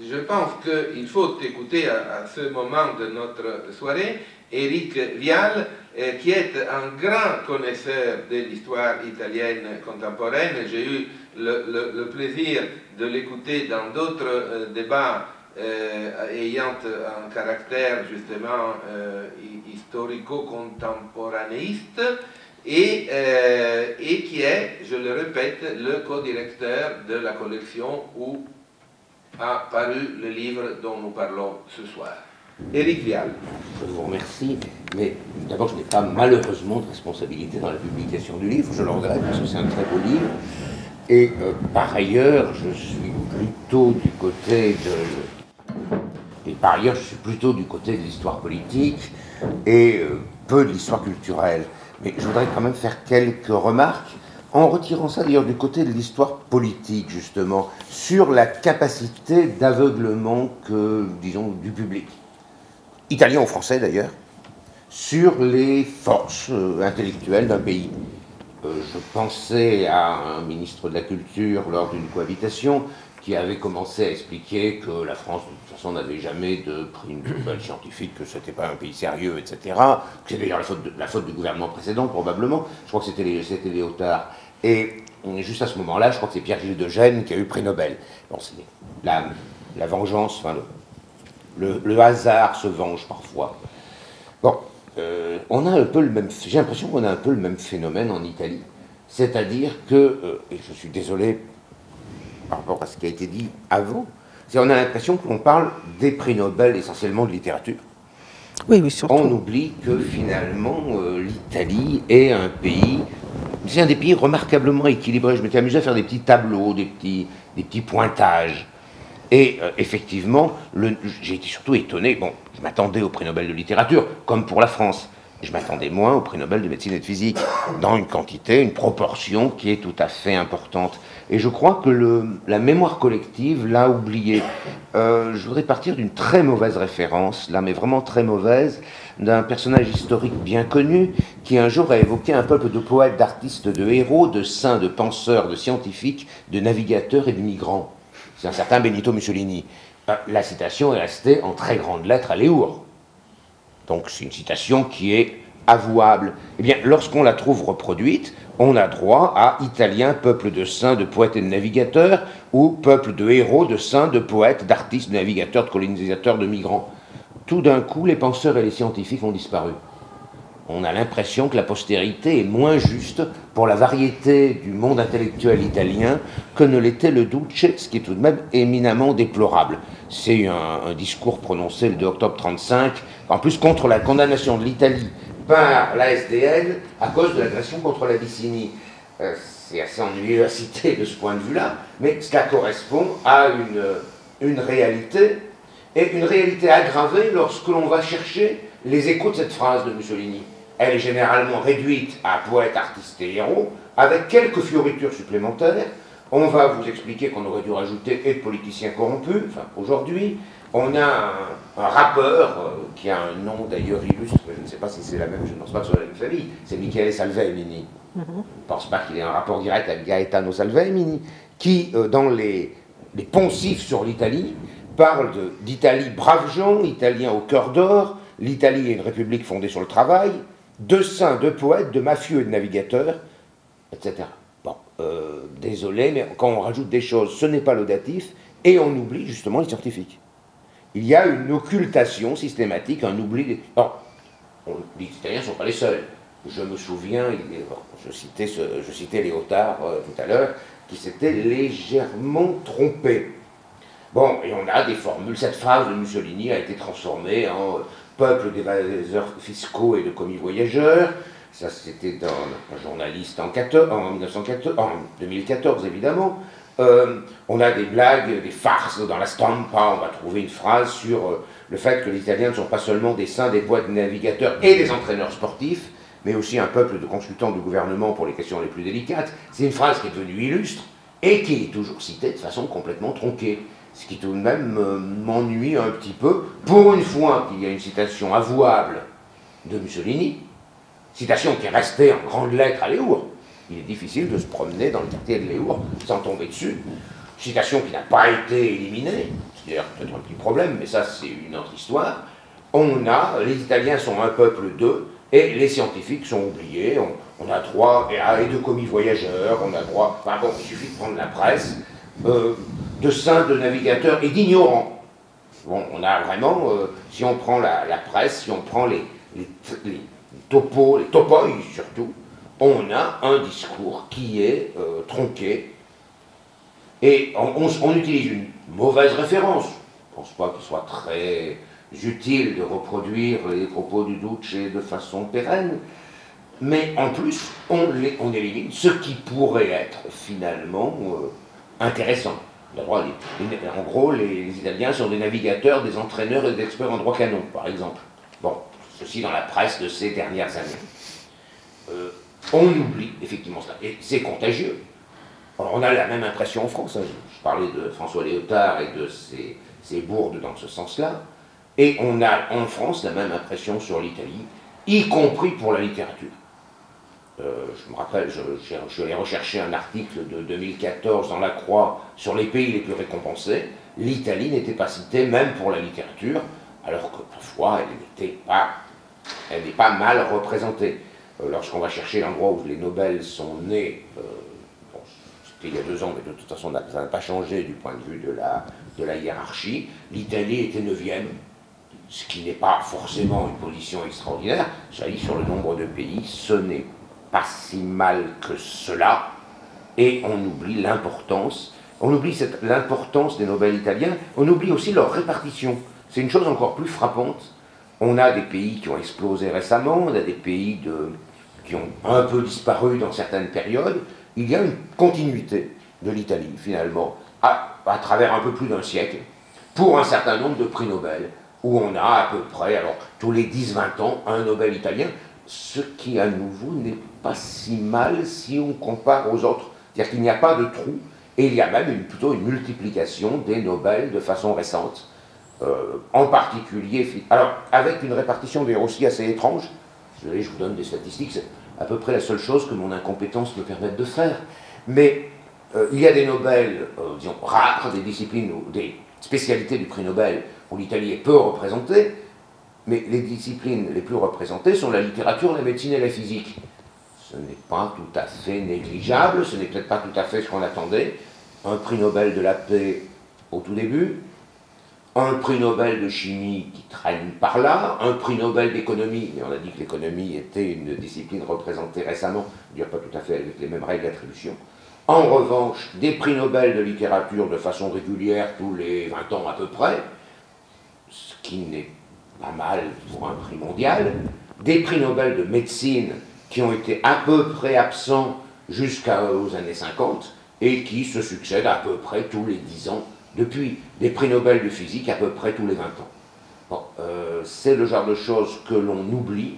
je pense qu'il faut écouter à ce moment de notre soirée Éric Vial, qui est un grand connaisseur de l'histoire italienne contemporaine. J'ai eu le plaisir de l'écouter dans d'autres débats ayant un caractère justement historico-contemporanéiste et qui est, je le répète, le co-directeur de la collection où a paru le livre dont nous parlons ce soir. Éric Vial. Je vous remercie, mais d'abord je n'ai pas malheureusement de responsabilité dans la publication du livre, je le regrette parce que c'est un très beau livre, et par ailleurs je suis plutôt du côté de l'histoire politique et peu de l'histoire culturelle, mais je voudrais quand même faire quelques remarques en retirant ça d'ailleurs du côté de l'histoire politique justement, sur la capacité d'aveuglement disons, du public, italien ou français d'ailleurs, sur les forces intellectuelles d'un pays. Je pensais à un ministre de la Culture lors d'une cohabitation qui avait commencé à expliquer que la France, de toute façon, n'avait jamais de prix Nobel scientifique, que ce n'était pas un pays sérieux, etc. Que c'est d'ailleurs la faute du gouvernement précédent, probablement. Je crois que c'était Léotard. Et juste à ce moment-là, je crois que c'est Pierre-Gilles de Gênes qui a eu le prix Nobel. Bon, c'est la vengeance, enfin, le hasard se venge parfois. Bon, on a un peu le même, j'ai l'impression qu'on a un peu le même phénomène en Italie. C'est-à-dire que, et je suis désolé par rapport à ce qui a été dit avant, on a l'impression qu'on parle des prix Nobel essentiellement de littérature. Oui, oui, surtout. On oublie que finalement l'Italie est un pays, c'est un des pays remarquablement équilibré. Je m'étais amusé à faire des petits tableaux, des petits pointages. Et effectivement, j'ai été surtout étonné. Bon, je m'attendais au prix Nobel de littérature, comme pour la France. Je m'attendais moins au prix Nobel de médecine et de physique, dans une quantité, une proportion qui est tout à fait importante. Et je crois que la mémoire collective l'a oublié. Je voudrais partir d'une très mauvaise référence, là, mais vraiment très mauvaise, d'un personnage historique bien connu, qui un jour a évoqué un peuple de poètes, d'artistes, de héros, de saints, de penseurs, de scientifiques, de navigateurs et de migrants. C'est un certain Benito Mussolini. La citation est restée en très grandes lettres à Léour. Donc c'est une citation qui est avouable. Eh bien, lorsqu'on la trouve reproduite, on a droit à Italiens, peuple de saints, de poètes et de navigateurs, ou peuple de héros, de saints, de poètes, d'artistes, de navigateurs, de colonisateurs, de migrants. Tout d'un coup, les penseurs et les scientifiques ont disparu. On a l'impression que la postérité est moins juste pour la variété du monde intellectuel italien que ne l'était le Duce, ce qui est tout de même éminemment déplorable. C'est un discours prononcé le 2 octobre 1935, en plus contre la condamnation de l'Italie par la SDN à cause de l'agression contre l'Abyssinie. C'est assez ennuyeux à citer de ce point de vue-là, mais cela correspond à une réalité, et une réalité aggravée lorsque l'on va chercher les échos de cette phrase de Mussolini. Elle est généralement réduite à poète, artiste et héros, avec quelques fioritures supplémentaires, On va vous expliquer qu'on aurait dû rajouter et de politiciens corrompus, enfin aujourd'hui. On a un rappeur qui a un nom d'ailleurs illustre, mais je ne sais pas si c'est la même, je ne pense pas que ce soit la même famille, c'est Michele Salvemini. Je ne pense pas qu'il ait un rapport direct avec Gaetano Salvemini, qui, dans les poncifs sur l'Italie, parle d'Italie brave gens, Italiens au cœur d'or, l'Italie est une république fondée sur le travail, de saints, de poètes, de mafieux et de navigateurs, etc. Bon, désolé, mais quand on rajoute des choses, ce n'est pas laudatif, et on oublie justement les scientifiques. Il y a une occultation systématique, un oubli des... Alors, les Italiens ne sont pas les seuls. Je me souviens, je citais Léotard tout à l'heure, qui s'était légèrement trompé. Bon, et on a des formules. Cette phrase de Mussolini a été transformée en peuple d'évaseurs fiscaux et de commis voyageurs. Ça, c'était dans un journaliste en 2014, évidemment. On a des blagues, des farces dans la Stampa. On va trouver une phrase sur le fait que les Italiens ne sont pas seulement des saints, des poètes, des navigateurs et des entraîneurs sportifs, mais aussi un peuple de consultants du gouvernement pour les questions les plus délicates. C'est une phrase qui est devenue illustre et qui est toujours citée de façon complètement tronquée. Ce qui tout de même m'ennuie un petit peu. Pour une fois qu'il y a une citation avouable de Mussolini, citation qui est restée en grande lettre à Léour. Il est difficile de se promener dans le quartier de Léour sans tomber dessus. Citation qui n'a pas été éliminée, c'est d'ailleurs peut-être un petit problème, mais ça c'est une autre histoire. Les Italiens sont un peuple d'eux, et les scientifiques sont oubliés. On a droit et de commis voyageurs, on a droit, enfin bon, il suffit de prendre la presse, de saints, de navigateurs et d'ignorants. Bon, on a vraiment, si on prend la presse, si on prend les topos, les topoi surtout, on a un discours qui est tronqué et on utilise une mauvaise référence. Je ne pense pas qu'il soit très utile de reproduire les propos du Duce de façon pérenne, mais en plus, on élimine ce qui pourrait être finalement intéressant. En gros, les Italiens sont des navigateurs, des entraîneurs et des experts en droit canon, par exemple. Bon, ceci dans la presse de ces dernières années. On oublie effectivement cela, et c'est contagieux. Alors, on a la même impression en France, hein. Je parlais de François Léotard et de ses bourdes dans ce sens-là, et on a en France la même impression sur l'Italie, y compris pour la littérature. Je me rappelle, je suis allé rechercher un article de 2014 dans La Croix sur les pays les plus récompensés. L'Italie n'était pas citée même pour la littérature, alors que parfois elle n'est pas mal représentée. Lorsqu'on va chercher l'endroit où les Nobel sont nés, c'était il y a 2 ans, mais de toute façon ça n'a pas changé du point de vue de la hiérarchie, l'Italie était 9e, ce qui n'est pas forcément une position extraordinaire. J'allais sur le nombre de pays, ce n'est pas si mal que cela, et on oublie l'importance, des Nobel italiens, on oublie aussi leur répartition. C'est une chose encore plus frappante. On a des pays qui ont explosé récemment, on a des pays qui ont un peu disparu dans certaines périodes. Il y a une continuité de l'Italie, finalement, à travers un peu plus d'un siècle, pour un certain nombre de prix Nobel, où on a à peu près, alors tous les 10-20 ans, un Nobel italien, ce qui, à nouveau, n'est pas si mal si on compare aux autres. C'est-à-dire qu'il n'y a pas de trou, et il y a même plutôt une multiplication des Nobel de façon récente, en particulier, alors avec une répartition d'ailleurs aussi assez étrange. Désolé, je vous donne des statistiques, c'est à peu près la seule chose que mon incompétence me permette de faire. Mais il y a des Nobel, disons, rares, des disciplines ou des spécialités du prix Nobel où l'Italie est peu représentée, mais les disciplines les plus représentées sont la littérature, la médecine et la physique. Ce n'est pas tout à fait négligeable, ce n'est peut-être pas tout à fait ce qu'on attendait. Un prix Nobel de la paix au tout début, un prix Nobel de chimie qui traîne par là, un prix Nobel d'économie, mais on a dit que l'économie était une discipline représentée récemment, je veux dire pas tout à fait avec les mêmes règles d'attribution. En revanche, des prix Nobel de littérature de façon régulière tous les 20 ans à peu près, ce qui n'est pas mal pour un prix mondial, des prix Nobel de médecine qui ont été à peu près absents jusqu'aux années 50 et qui se succèdent à peu près tous les 10 ans depuis, des prix Nobel de physique à peu près tous les 20 ans. Bon, c'est le genre de choses que l'on oublie.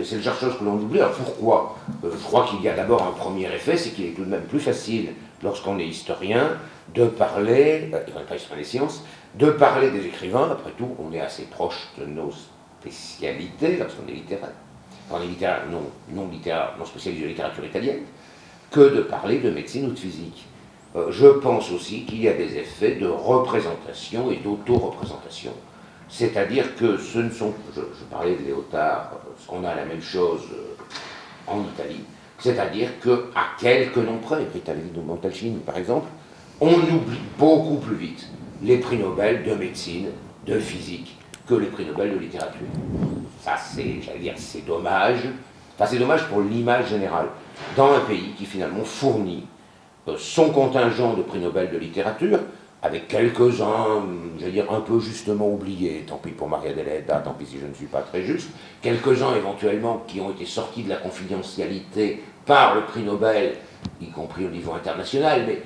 C'est le genre de choses que l'on oublie. Alors pourquoi? je crois qu'il y a d'abord un premier effet, c'est qu'il est tout de même plus facile, lorsqu'on est historien, de parler, pas historien des sciences, de parler des écrivains. Après tout, on est assez proche de nos spécialités lorsqu'on est littéraire. Enfin, on est littéraire, non littéraire, non spécialisé de littérature italienne, que de parler de médecine ou de physique. Je pense aussi qu'il y a des effets de représentation et d'auto-représentation. C'est-à-dire que ce ne sont... Je parlais de Léotard, on a la même chose en Italie. C'est-à-dire qu'à quelques noms près, Britalini ou Montalcini par exemple, on oublie beaucoup plus vite les prix Nobel de médecine, de physique, que les prix Nobel de littérature. Ça, c'est dommage. Enfin, c'est dommage pour l'image générale. Dans un pays qui finalement fournit son contingent de prix Nobel de littérature, avec quelques-uns, je vais dire, un peu justement oubliés, tant pis pour Maria Deleda, tant pis si je ne suis pas très juste, quelques-uns éventuellement qui ont été sortis de la confidentialité par le prix Nobel, y compris au niveau international, mais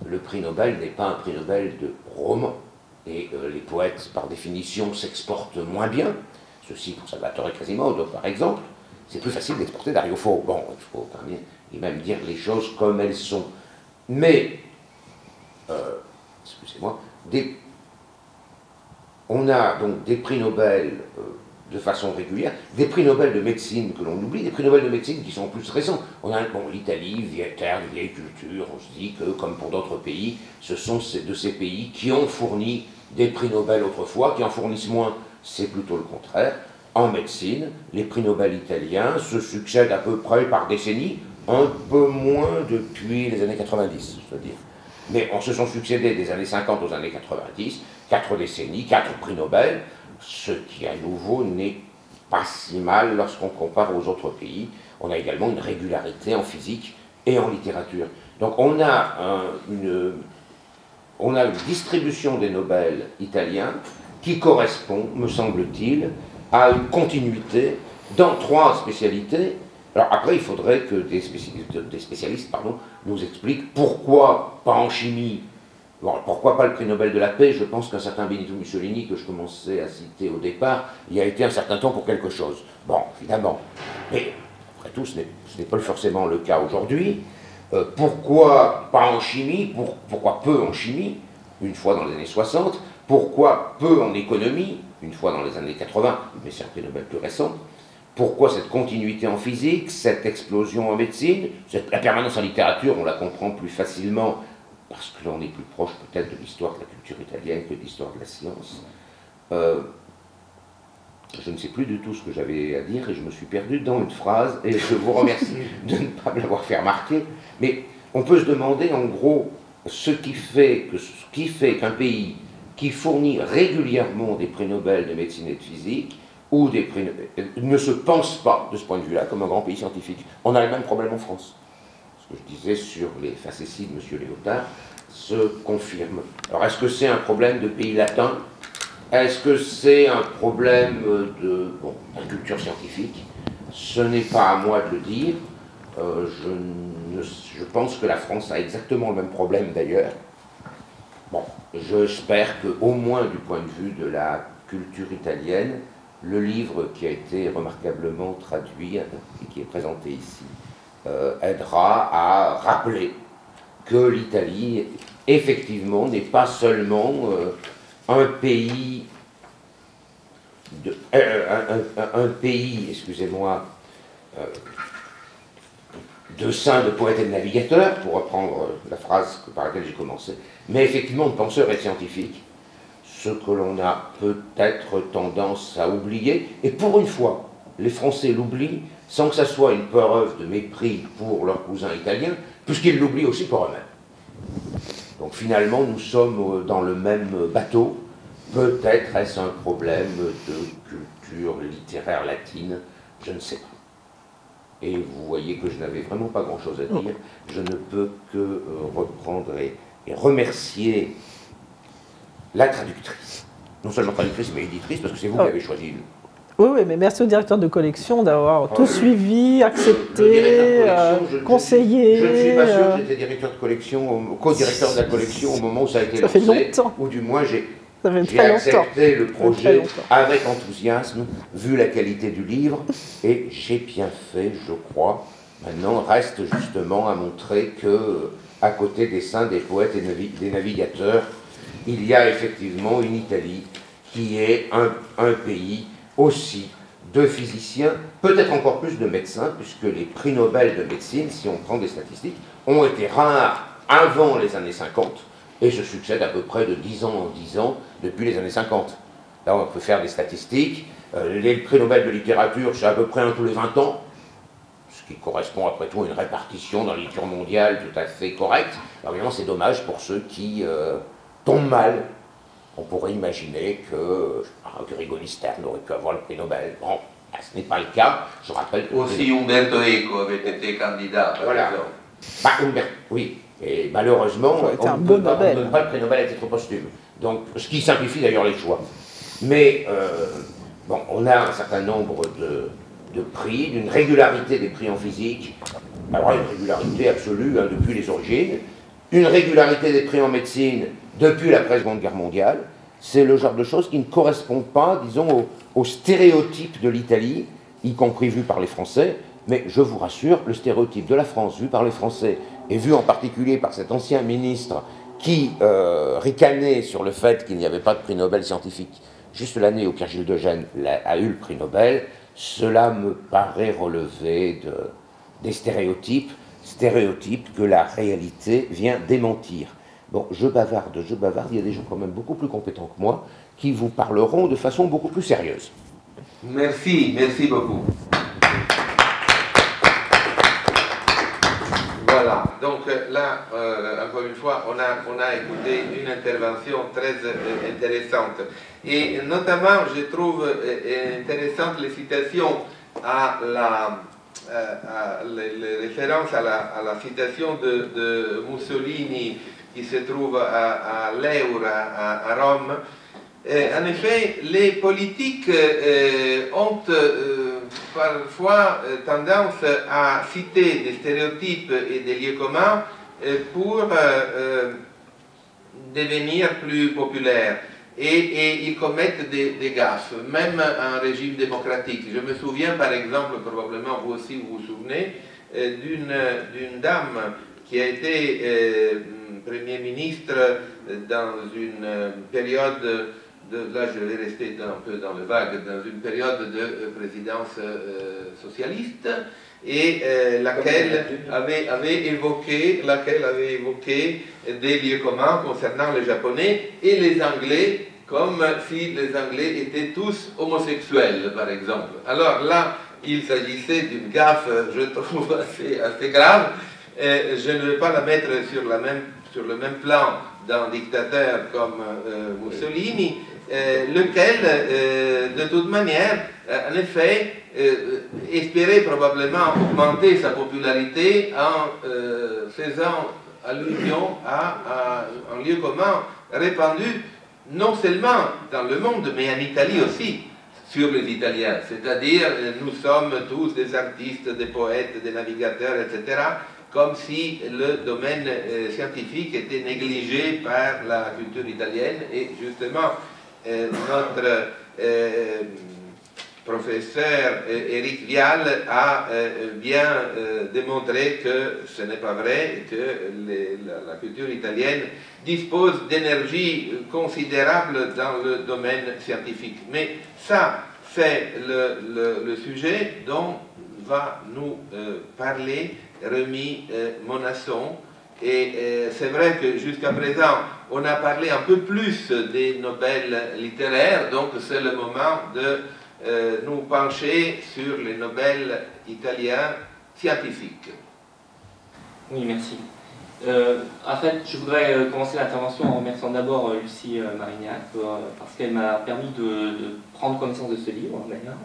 le prix Nobel n'est pas un prix Nobel de roman, et les poètes, par définition, s'exportent moins bien, ceci pour Salvatore Quasimodo, par exemple. C'est plus facile d'exporter Dario Fo. Bon, il faut quand même dire les choses comme elles sont. Mais, excusez-moi, on a donc des prix Nobel de façon régulière, des prix Nobel de médecine que l'on oublie, des prix Nobel de médecine qui sont plus récents. On a l'Italie, vieille terre, vieille culture, on se dit que, comme pour d'autres pays, ce sont de ces pays qui ont fourni des prix Nobel autrefois, qui en fournissent moins, c'est plutôt le contraire. En médecine, les prix Nobel italiens se succèdent à peu près par décennie, un peu moins depuis les années 90, je veux dire. Mais on se sont succédés des années 50 aux années 90, 4 décennies, 4 prix Nobel, ce qui à nouveau n'est pas si mal lorsqu'on compare aux autres pays. On a également une régularité en physique et en littérature. Donc on a une distribution des Nobel italiens qui correspond, me semble-t-il, à une continuité dans 3 spécialités. Alors après, il faudrait que des spécialistes nous expliquent pourquoi pas en chimie, bon, pourquoi pas le prix Nobel de la paix. Je pense qu'un certain Benito Mussolini, que je commençais à citer au départ, y a été un certain temps pour quelque chose. Bon, évidemment. Mais après tout, ce n'est pas forcément le cas aujourd'hui. Pourquoi pas en chimie, pourquoi peu en chimie, une fois dans les années 60, pourquoi peu en économie, une fois dans les années 80, mais c'est un prix Nobel plus récent. Pourquoi cette continuité en physique, cette explosion en médecine, la permanence en littérature, on la comprend plus facilement parce que l'on est plus proche peut-être de l'histoire de la culture italienne que de l'histoire de la science. Je ne sais plus du tout ce que j'avais à dire et je me suis perdu dans une phrase et je vous remercie de ne pas me l'avoir fait remarquer. Mais on peut se demander en gros ce qui fait qu'un pays qui fournit régulièrement des prix Nobel de médecine et de physique, ou des prix ne se pense pas, de ce point de vue-là, comme un grand pays scientifique. On a le même problème en France. Ce que je disais sur les facéties de M. Léotard se confirme. Alors, est-ce que c'est un problème de pays latin? Est-ce que c'est un problème de culture scientifique? Ce n'est pas à moi de le dire. Je pense que la France a exactement le même problème d'ailleurs. Bon, j'espère qu'au moins du point de vue de la culture italienne, le livre qui a été remarquablement traduit et qui est présenté ici aidera à rappeler que l'Italie, effectivement, n'est pas seulement un pays, excusez-moi, de saints, de poètes et de navigateurs, pour reprendre la phrase par laquelle j'ai commencé, mais effectivement de penseurs et de scientifiques, ce que l'on a peut-être tendance à oublier, et pour une fois, les Français l'oublient, sans que ça soit une preuve de mépris pour leurs cousins italiens, puisqu'ils l'oublient aussi pour eux-mêmes. Donc finalement, nous sommes dans le même bateau. Peut-être est-ce un problème de culture littéraire latine, je ne sais pas. Et vous voyez que je n'avais vraiment pas grand-chose à dire. Je ne peux que reprendre et remercier la traductrice. Non seulement traductrice, mais éditrice, parce que c'est vous qui avez choisi. Oui, mais merci au directeur de collection d'avoir tout suivi, accepté, conseillé. Je ne suis pas sûr que j'étais directeur de collection, co-directeur de la collection au moment où ça a été lancé. Ça fait longtemps. Ou du moins, j'ai accepté le projet avec enthousiasme, vu la qualité du livre, et j'ai bien fait, je crois, Maintenant, reste justement à montrer que, à côté des saints, des poètes et des navigateurs, il y a effectivement une Italie qui est un pays aussi de physiciens, peut-être encore plus de médecins, puisque les prix Nobel de médecine, si on prend des statistiques, ont été rares avant les années 50 et se succèdent à peu près de 10 ans en 10 ans depuis les années 50. Là, on peut faire des statistiques. Les prix Nobel de littérature, c'est à peu près un tous les 20 ans, ce qui correspond après tout à une répartition dans la littérature mondiale tout à fait correcte. Alors évidemment, c'est dommage pour ceux qui tombent mal. On pourrait imaginer que Rigo Nistern aurait pu avoir le prix Nobel. Bon, ce n'est pas le cas. Je rappelle que... Aussi Umberto Eco avait été candidat, par exemple. Oui, et malheureusement, on ne donne pas le prix Nobel à titre posthume. Donc, ce qui simplifie d'ailleurs les choix. Mais, bon, on a un certain nombre de prix, d'une régularité des prix en physique. Alors, une régularité absolue hein, depuis les origines. Une régularité des prix en médecine depuis l'après-Seconde Guerre mondiale. C'est le genre de choses qui ne correspond pas, disons, aux stéréotypes de l'Italie, y compris vu par les Français. Mais je vous rassure, le stéréotype de la France vu par les Français, et vu en particulier par cet ancien ministre qui ricanait sur le fait qu'il n'y avait pas de prix Nobel scientifique, juste l'année où Pierre Gilles de Gennes a eu le prix Nobel, cela me paraît relever des stéréotypes que la réalité vient démentir. Bon, je bavarde, il y a des gens quand même beaucoup plus compétents que moi qui vous parleront de façon beaucoup plus sérieuse. Merci, merci beaucoup. Voilà, donc là, encore une fois, on a écouté une intervention très intéressante. Et notamment, je trouve intéressantes les citations les références à la citation de Mussolini qui se trouve à l'Eur, à Rome. En effet, les politiques ont parfois tendance à citer des stéréotypes et des lieux communs pour devenir plus populaires. Et ils commettent des gaffes, même en régime démocratique. Je me souviens par exemple, probablement vous aussi vous vous souvenez, d'une dame qui a été Premier ministre dans une période, là je vais rester un peu dans le vague, dans une période de présidence socialiste, et laquelle avait évoqué des lieux communs concernant les Japonais et les Anglais, comme si les Anglais étaient tous homosexuels, par exemple. Alors là, il s'agissait d'une gaffe, je trouve, assez grave. Je ne vais pas la mettre sur le même plan d'un dictateur comme Mussolini, lequel, de toute manière, en effet, espérait probablement augmenter sa popularité en faisant allusion à un lieu commun répandu non seulement dans le monde, mais en Italie aussi, sur les Italiens. C'est-à-dire, nous sommes tous des artistes, des poètes, des navigateurs, etc., comme si le domaine scientifique était négligé par la culture italienne. Et justement, notre professeur Éric Vial a bien démontré que ce n'est pas vrai, et que la culture italienne dispose d'énergie considérable dans le domaine scientifique. Mais ça, c'est le sujet dont va nous parler Rémi Monasson. Et c'est vrai que jusqu'à présent, on a parlé un peu plus des Nobel littéraires, donc c'est le moment de nous pencher sur les Nobel italiens scientifiques. Oui, merci. En fait, je voudrais commencer l'intervention en remerciant d'abord Lucie Marignac parce qu'elle m'a permis de prendre connaissance de ce livre, d'ailleurs.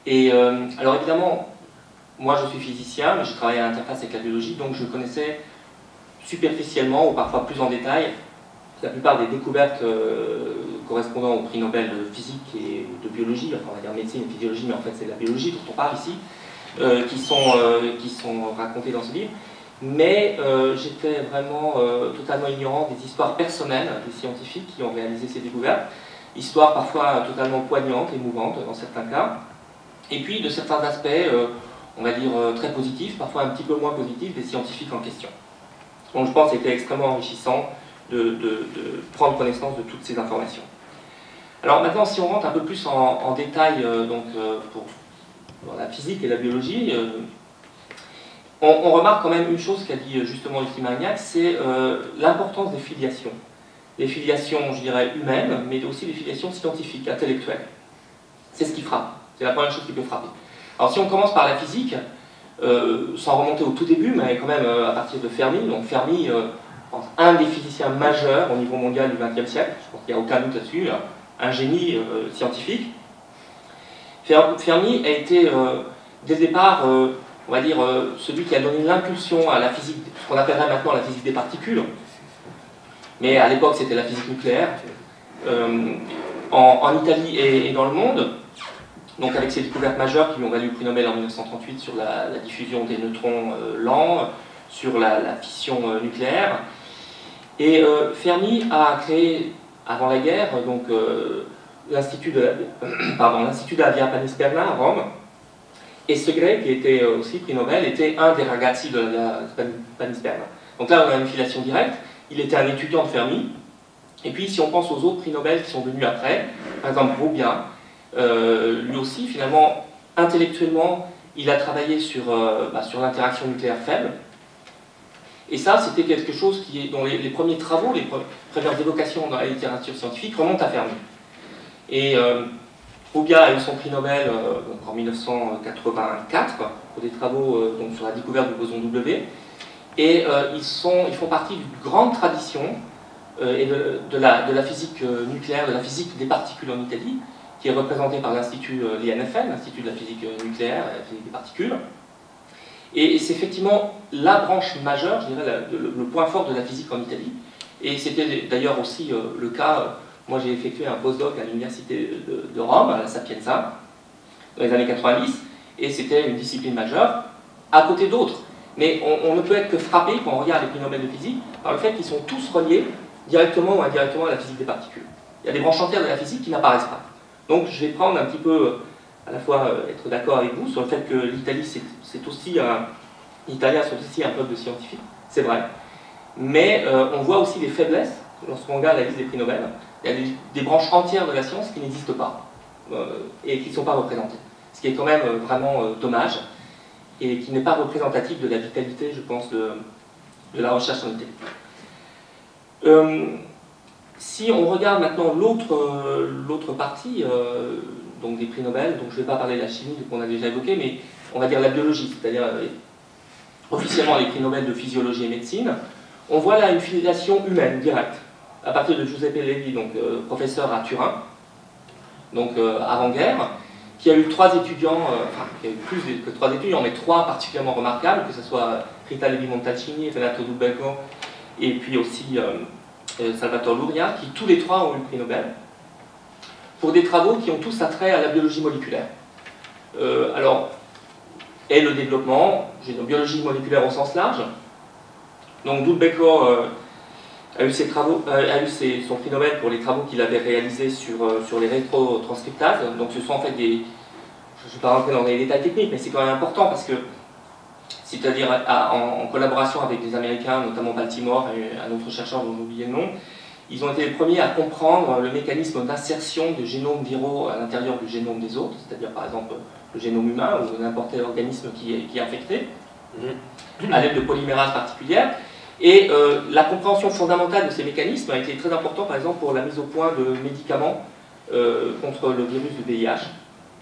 Et alors évidemment, moi je suis physicien, mais je travaille à l'interface avec la biologie, donc je connaissais superficiellement ou parfois plus en détail la plupart des découvertes correspondant au prix Nobel de physique et de biologie, enfin on va dire médecine et physiologie, mais en fait c'est de la biologie dont on parle ici, qui sont racontées dans ce livre. Mais j'étais vraiment totalement ignorant des histoires personnelles des scientifiques qui ont réalisé ces découvertes, histoires parfois totalement poignantes, émouvantes dans certains cas, et puis de certains aspects, on va dire, très positifs, parfois un petit peu moins positifs des scientifiques en question. Donc je pense que c'était extrêmement enrichissant de prendre connaissance de toutes ces informations. Alors maintenant, si on rentre un peu plus en détail pour la physique et la biologie, on remarque quand même une chose qu'a dit justement Lucie Marignac, c'est l'importance des filiations. Les filiations, je dirais, humaines, mais aussi les filiations scientifiques, intellectuelles. C'est ce qui frappe. C'est la première chose qui peut frapper. Alors si on commence par la physique, sans remonter au tout début, mais quand même à partir de Fermi, donc Fermi, un des physiciens majeurs au niveau mondial du XXe siècle, je pense qu'il n'y a aucun doute là-dessus, un génie scientifique. Fermi a été, dès le départ, on va dire, celui qui a donné l'impulsion à la physique, ce qu'on appellerait maintenant la physique des particules, mais à l'époque c'était la physique nucléaire, en Italie et dans le monde, donc avec ses découvertes majeures qui lui ont valu le prix Nobel en 1938 sur la diffusion des neutrons lents, sur la fission nucléaire. Et Fermi a créé, avant la guerre, donc l'Institut de la Via Panisperna à Rome. Et Segre, qui était aussi prix Nobel, était un des ragazzi de la Via Panisperna. Donc là, on a une filiation directe. Il était un étudiant de Fermi. Et puis, si on pense aux autres prix Nobel qui sont venus après, par exemple Roubiat, lui aussi, finalement, intellectuellement, il a travaillé sur l'interaction nucléaire faible. Et ça, c'était quelque chose dont les premiers travaux, les premières évocations dans la littérature scientifique remontent à Fermi. Et Roubiat a eu son prix Nobel en 1984 pour des travaux donc, sur la découverte du boson W. Et ils font partie d'une grande tradition de la physique nucléaire, de la physique des particules en Italie, qui est représentée par l'Institut l'INFN, l'Institut de la physique nucléaire et la physique des particules. Et c'est effectivement la branche majeure, je dirais, le point fort de la physique en Italie. Et c'était d'ailleurs aussi le cas, moi j'ai effectué un postdoc à l'université de Rome, à la Sapienza, dans les années 90, et c'était une discipline majeure, à côté d'autres. Mais on ne peut être que frappé, quand on regarde les prix Nobel de physique, par le fait qu'ils sont tous reliés, directement ou indirectement, à la physique des particules. Il y a des branches entières de la physique qui n'apparaissent pas. Donc je vais prendre un petit peu, à la fois être d'accord avec vous sur le fait que l'Italie, c'est aussi les Italiens sont aussi un peuple de scientifiques, c'est vrai. Mais on voit aussi des faiblesses, lorsqu'on regarde la liste des prix Nobel, il y a des branches entières de la science qui n'existent pas, et qui ne sont pas représentées. Ce qui est quand même vraiment dommage, et qui n'est pas représentatif de la vitalité, je pense, de la recherche en Italie. Si on regarde maintenant l'autre partie donc des prix Nobel, donc je ne vais pas parler de la chimie qu'on a déjà évoqué, mais on va dire la biologie, c'est-à-dire officiellement les prix Nobel de physiologie et médecine, on voit là une filiation humaine directe, à partir de Giuseppe Levi, donc professeur à Turin, donc avant-guerre, qui a eu 3 étudiants, enfin qui a eu plus que 3 étudiants, mais 3 particulièrement remarquables, que ce soit Rita Levi-Montalcini, Renato Dubecco, et puis aussi Salvatore Luria, qui tous les 3 ont eu le prix Nobel, pour des travaux qui ont tous attrait à la biologie moléculaire. Et le développement, j'ai une biologie moléculaire au sens large. Donc Dubecco a eu son prix Nobel pour les travaux qu'il avait réalisés sur les rétrotranscriptases. Donc ce sont en fait des... Je ne vais pas rentrer dans les détails techniques, mais c'est quand même important parce que, c'est-à-dire en collaboration avec des Américains, notamment Baltimore et un autre chercheur dont j'ai oublié le nom, ils ont été les premiers à comprendre le mécanisme d'insertion de génomes viraux à l'intérieur du génome des autres, c'est-à-dire par exemple le génome humain ou n'importe quel organisme qui est infecté, à l'aide de polymérases particulières. Et la compréhension fondamentale de ces mécanismes a été très importante, par exemple, pour la mise au point de médicaments contre le virus du VIH.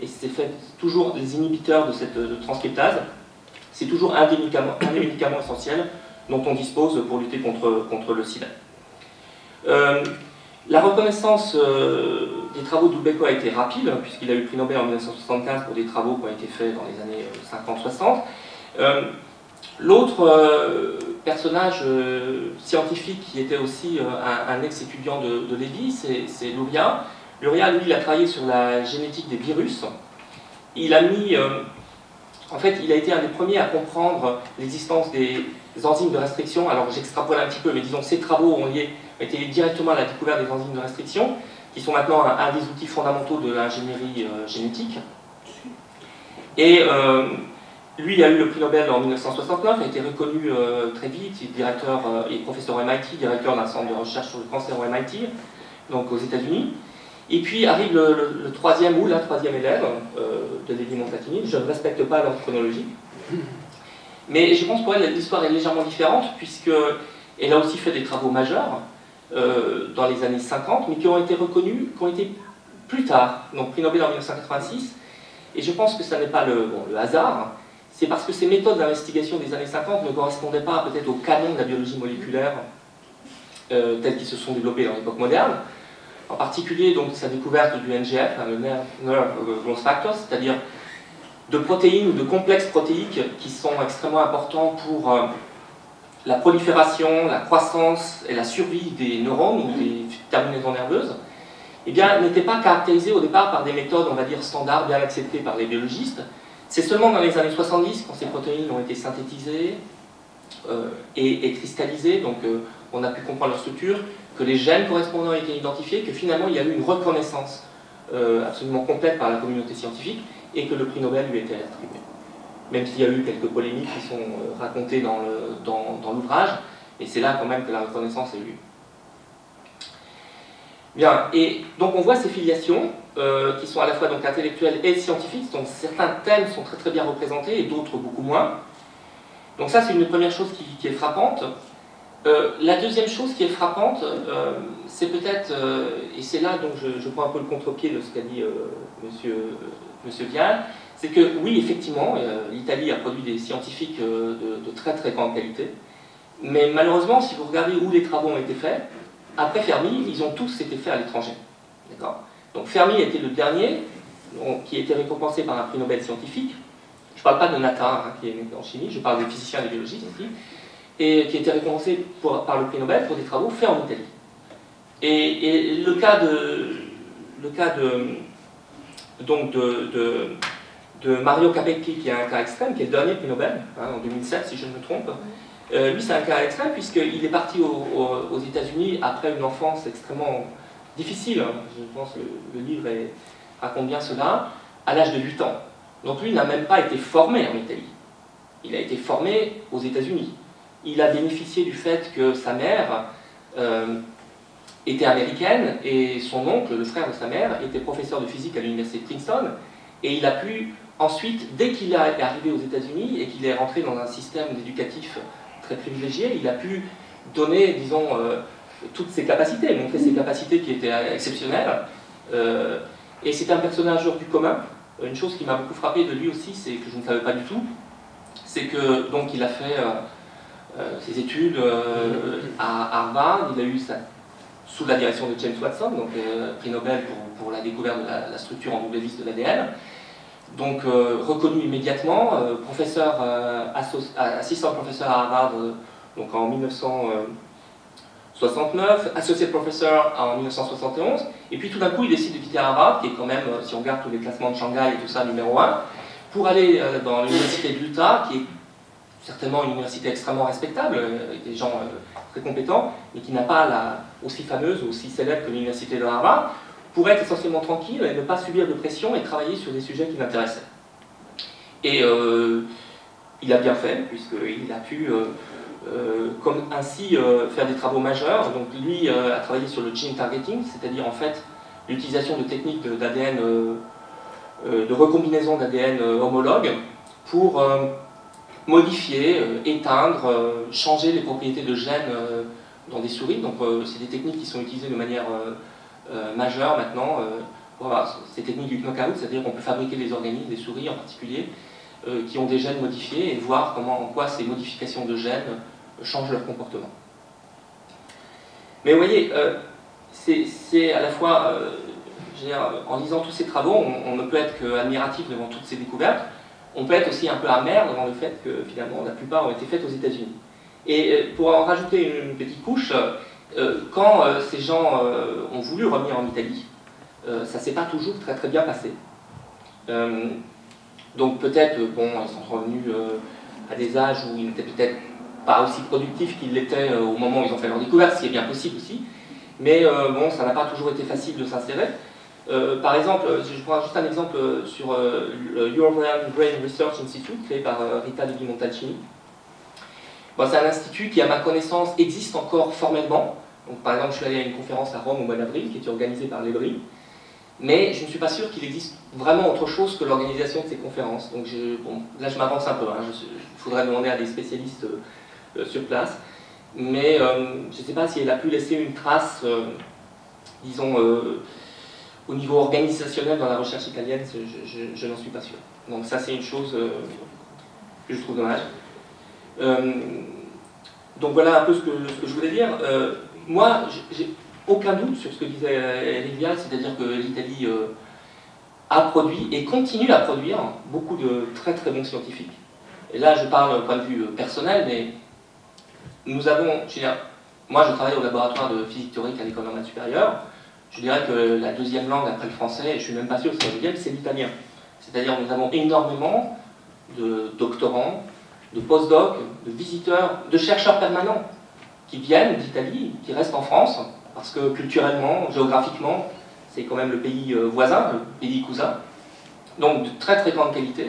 Et c'est fait toujours les inhibiteurs de cette transcriptase. C'est toujours un des médicaments essentiels dont on dispose pour lutter contre le sida. La reconnaissance des travaux de Dubecco a été rapide, puisqu'il a eu le prix Nobel en 1975 pour des travaux qui ont été faits dans les années 50-60. L'autre personnage scientifique qui était aussi un ex-étudiant de Lévy, c'est Luria. Luria, lui, il a travaillé sur la génétique des virus. Il a mis... en fait, il a été un des premiers à comprendre l'existence des enzymes de restriction. Alors, j'extrapole un petit peu, mais disons, ces travaux ont été directement à la découverte des enzymes de restriction, qui sont maintenant un des outils fondamentaux de l'ingénierie génétique. Et Lui a eu le prix Nobel en 1969, a été reconnu très vite, il est directeur et professeur au MIT, directeur d'un centre de recherche sur le cancer au MIT, donc aux États-Unis. Et puis arrive le troisième ou la troisième élève de Lady Montatini. Je ne respecte pas l'ordre chronologique. Mais je pense pour elle, l'histoire est légèrement différente, puisqu'elle a aussi fait des travaux majeurs dans les années 50, mais qui ont été reconnus, qui ont été plus tard, donc prix Nobel en 1986. Et je pense que ça n'est pas le hasard, c'est parce que ces méthodes d'investigation des années 50 ne correspondaient pas peut-être au canon de la biologie moléculaire tels qu'ils se sont développés dans l'époque moderne. En particulier, donc, sa découverte du NGF, le Nerve Growth Factor, c'est-à-dire de protéines ou de complexes protéiques qui sont extrêmement importants pour la prolifération, la croissance et la survie des neurones ou des terminaisons nerveuses, eh bien, n'était pas caractérisé au départ par des méthodes, on va dire, standards, bien acceptées par les biologistes. C'est seulement dans les années 70, quand ces protéines ont été synthétisées et cristallisées, donc on a pu comprendre leur structure, que les gènes correspondants ont été identifiés, que finalement il y a eu une reconnaissance absolument complète par la communauté scientifique, et que le prix Nobel lui était attribué. Même s'il y a eu quelques polémiques qui sont racontées dans l'ouvrage, et c'est là quand même que la reconnaissance a eu lieu. Bien, et donc on voit ces filiations qui sont à la fois donc intellectuelles et scientifiques, donc certains thèmes sont très très bien représentés et d'autres beaucoup moins. Donc ça c'est une première chose qui est frappante. La deuxième chose qui est frappante, c'est peut-être, et c'est là donc je prends un peu le contre-pied de ce qu'a dit monsieur Vial, c'est que oui effectivement l'Italie a produit des scientifiques de très très grande qualité, mais malheureusement si vous regardez où les travaux ont été faits, après Fermi, ils ont tous été faits à l'étranger. D'accord ? Donc Fermi était le dernier qui a été récompensé par un prix Nobel scientifique. Je ne parle pas de Natta, qui est en chimie, je parle des physiciens et des biologistes ici, et qui a été récompensé par le prix Nobel pour des travaux faits en Italie. Et le cas de Mario Capecchi, qui est un cas extrême, qui est le dernier prix Nobel, en 2007 si je ne me trompe, lui c'est un cas extrême puisqu'il est parti aux États-Unis après une enfance extrêmement difficile, je pense que le livre raconte bien cela, à l'âge de 8 ans. Donc lui n'a même pas été formé en Italie, il a été formé aux États-Unis. Il a bénéficié du fait que sa mère était américaine et son oncle, le frère de sa mère, était professeur de physique à l'université de Princeton, et il a pu ensuite, dès qu'il est arrivé aux États-Unis et qu'il est rentré dans un système éducatif très privilégié, il a pu donner, disons, toutes ses capacités, montrer ses capacités qui étaient exceptionnelles. Et c'est un personnage hors du commun. Une chose qui m'a beaucoup frappé de lui aussi, c'est que je ne savais pas du tout, c'est que donc il a fait ses études à Harvard, il a eu ça sous la direction de James Watson, donc prix Nobel pour la découverte de la structure en double hélice de l'ADN. Donc reconnu immédiatement, assistant professeur à Harvard donc en 1969, associate professor en 1971, et puis tout d'un coup il décide de quitter Harvard, qui est quand même, si on regarde tous les classements de Shanghai et tout ça, numéro 1, pour aller dans l'université de l'Utah, qui est certainement une université extrêmement respectable, avec des gens très compétents, mais qui n'a pas aussi fameuse ou aussi célèbre que l'université de Harvard, pour être essentiellement tranquille et ne pas subir de pression et travailler sur des sujets qui l'intéressaient. Et il a bien fait, puisqu'il a pu comme ainsi faire des travaux majeurs. Donc lui a travaillé sur le gene targeting, c'est-à-dire en fait l'utilisation de techniques d'ADN, de recombinaison d'ADN homologue pour modifier, éteindre, changer les propriétés de gènes dans des souris. Donc c'est des techniques qui sont utilisées de manière majeure maintenant. Voilà, ces techniques du knockout, c'est-à-dire qu'on peut fabriquer des organismes, des souris en particulier, qui ont des gènes modifiés et voir en quoi ces modifications de gènes changent leur comportement. Mais vous voyez, c'est à la fois, en lisant tous ces travaux, on ne peut être qu'admiratif devant toutes ces découvertes, on peut être aussi un peu amer devant le fait que finalement la plupart ont été faites aux États-Unis. Et pour en rajouter une petite couche, quand ces gens ont voulu revenir en Italie, ça ne s'est pas toujours très très bien passé. Donc peut-être, bon, ils sont revenus à des âges où ils n'étaient peut-être pas aussi productifs qu'ils l'étaient au moment où ils ont fait leur découverte, ce qui est bien possible aussi. Mais bon, ça n'a pas toujours été facile de s'insérer. Par exemple, je prends juste un exemple sur le European Brain Research Institute, créé par Rita Levi-Montalcini. Bon, c'est un institut qui, à ma connaissance, existe encore formellement. Donc, par exemple, je suis allé à une conférence à Rome au mois d'avril, qui était organisée par l'EBRI, mais je ne suis pas sûr qu'il existe vraiment autre chose que l'organisation de ces conférences. Donc, bon, là, je m'avance un peu, hein. Il faudrait demander à des spécialistes sur place. Mais je ne sais pas si elle a pu laisser une trace, disons, au niveau organisationnel dans la recherche italienne, je n'en suis pas sûr. Donc ça, c'est une chose que je trouve dommage. Donc voilà un peu ce que je voulais dire. Moi, j'ai aucun doute sur ce que disait Éric Vial, c'est-à-dire que l'Italie a produit et continue à produire beaucoup de très très bons scientifiques. Et là, je parle d'un point de vue personnel, mais nous avons, moi je travaille au laboratoire de physique théorique à l'École normale supérieure. Je dirais que la deuxième langue après le français, et je ne suis même pas sûr que c'est la deuxième, c'est l'italien. C'est-à-dire que nous avons énormément de doctorants, de post-docs, de visiteurs, de chercheurs permanents qui viennent d'Italie, qui restent en France, parce que culturellement, géographiquement, c'est quand même le pays voisin, le pays cousin. Donc de très très grande qualité.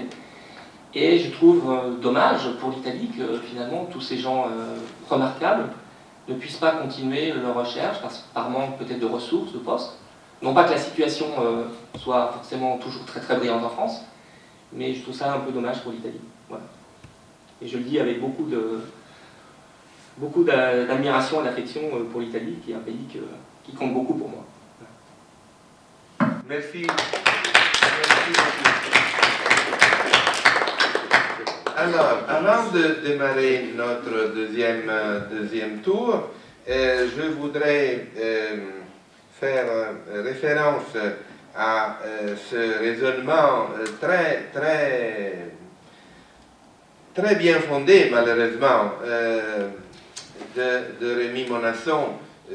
Et je trouve dommage pour l'Italie que finalement tous ces gens remarquables ne puissent pas continuer leur recherche par manque peut-être de ressources, de postes. Non pas que la situation soit forcément toujours très très brillante en France, mais je trouve ça un peu dommage pour l'Italie. Voilà. Et je le dis avec beaucoup d'admiration et d'affection pour l'Italie, qui est un pays qui compte beaucoup pour moi. Merci. Merci beaucoup. Alors, avant de démarrer notre deuxième tour, je voudrais faire référence à ce raisonnement très bien fondé, malheureusement, de Rémi Monasson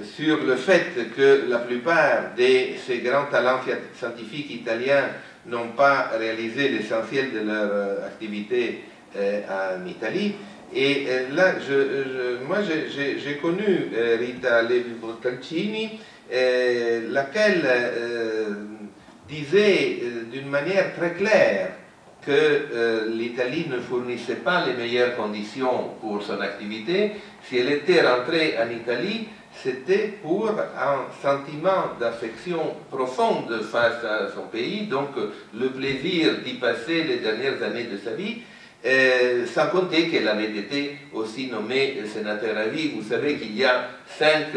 sur le fait que la plupart de ces grands talents scientifiques italiens n'ont pas réalisé l'essentiel de leur activité en Italie. Et là, moi j'ai connu Rita Levi-Montalcini, laquelle disait d'une manière très claire que l'Italie ne fournissait pas les meilleures conditions pour son activité. Si elle était rentrée en Italie, c'était pour un sentiment d'affection profonde face à son pays, donc le plaisir d'y passer les dernières années de sa vie, sans compter qu'elle avait été aussi nommée sénateur à vie. Vous savez qu'il y a 5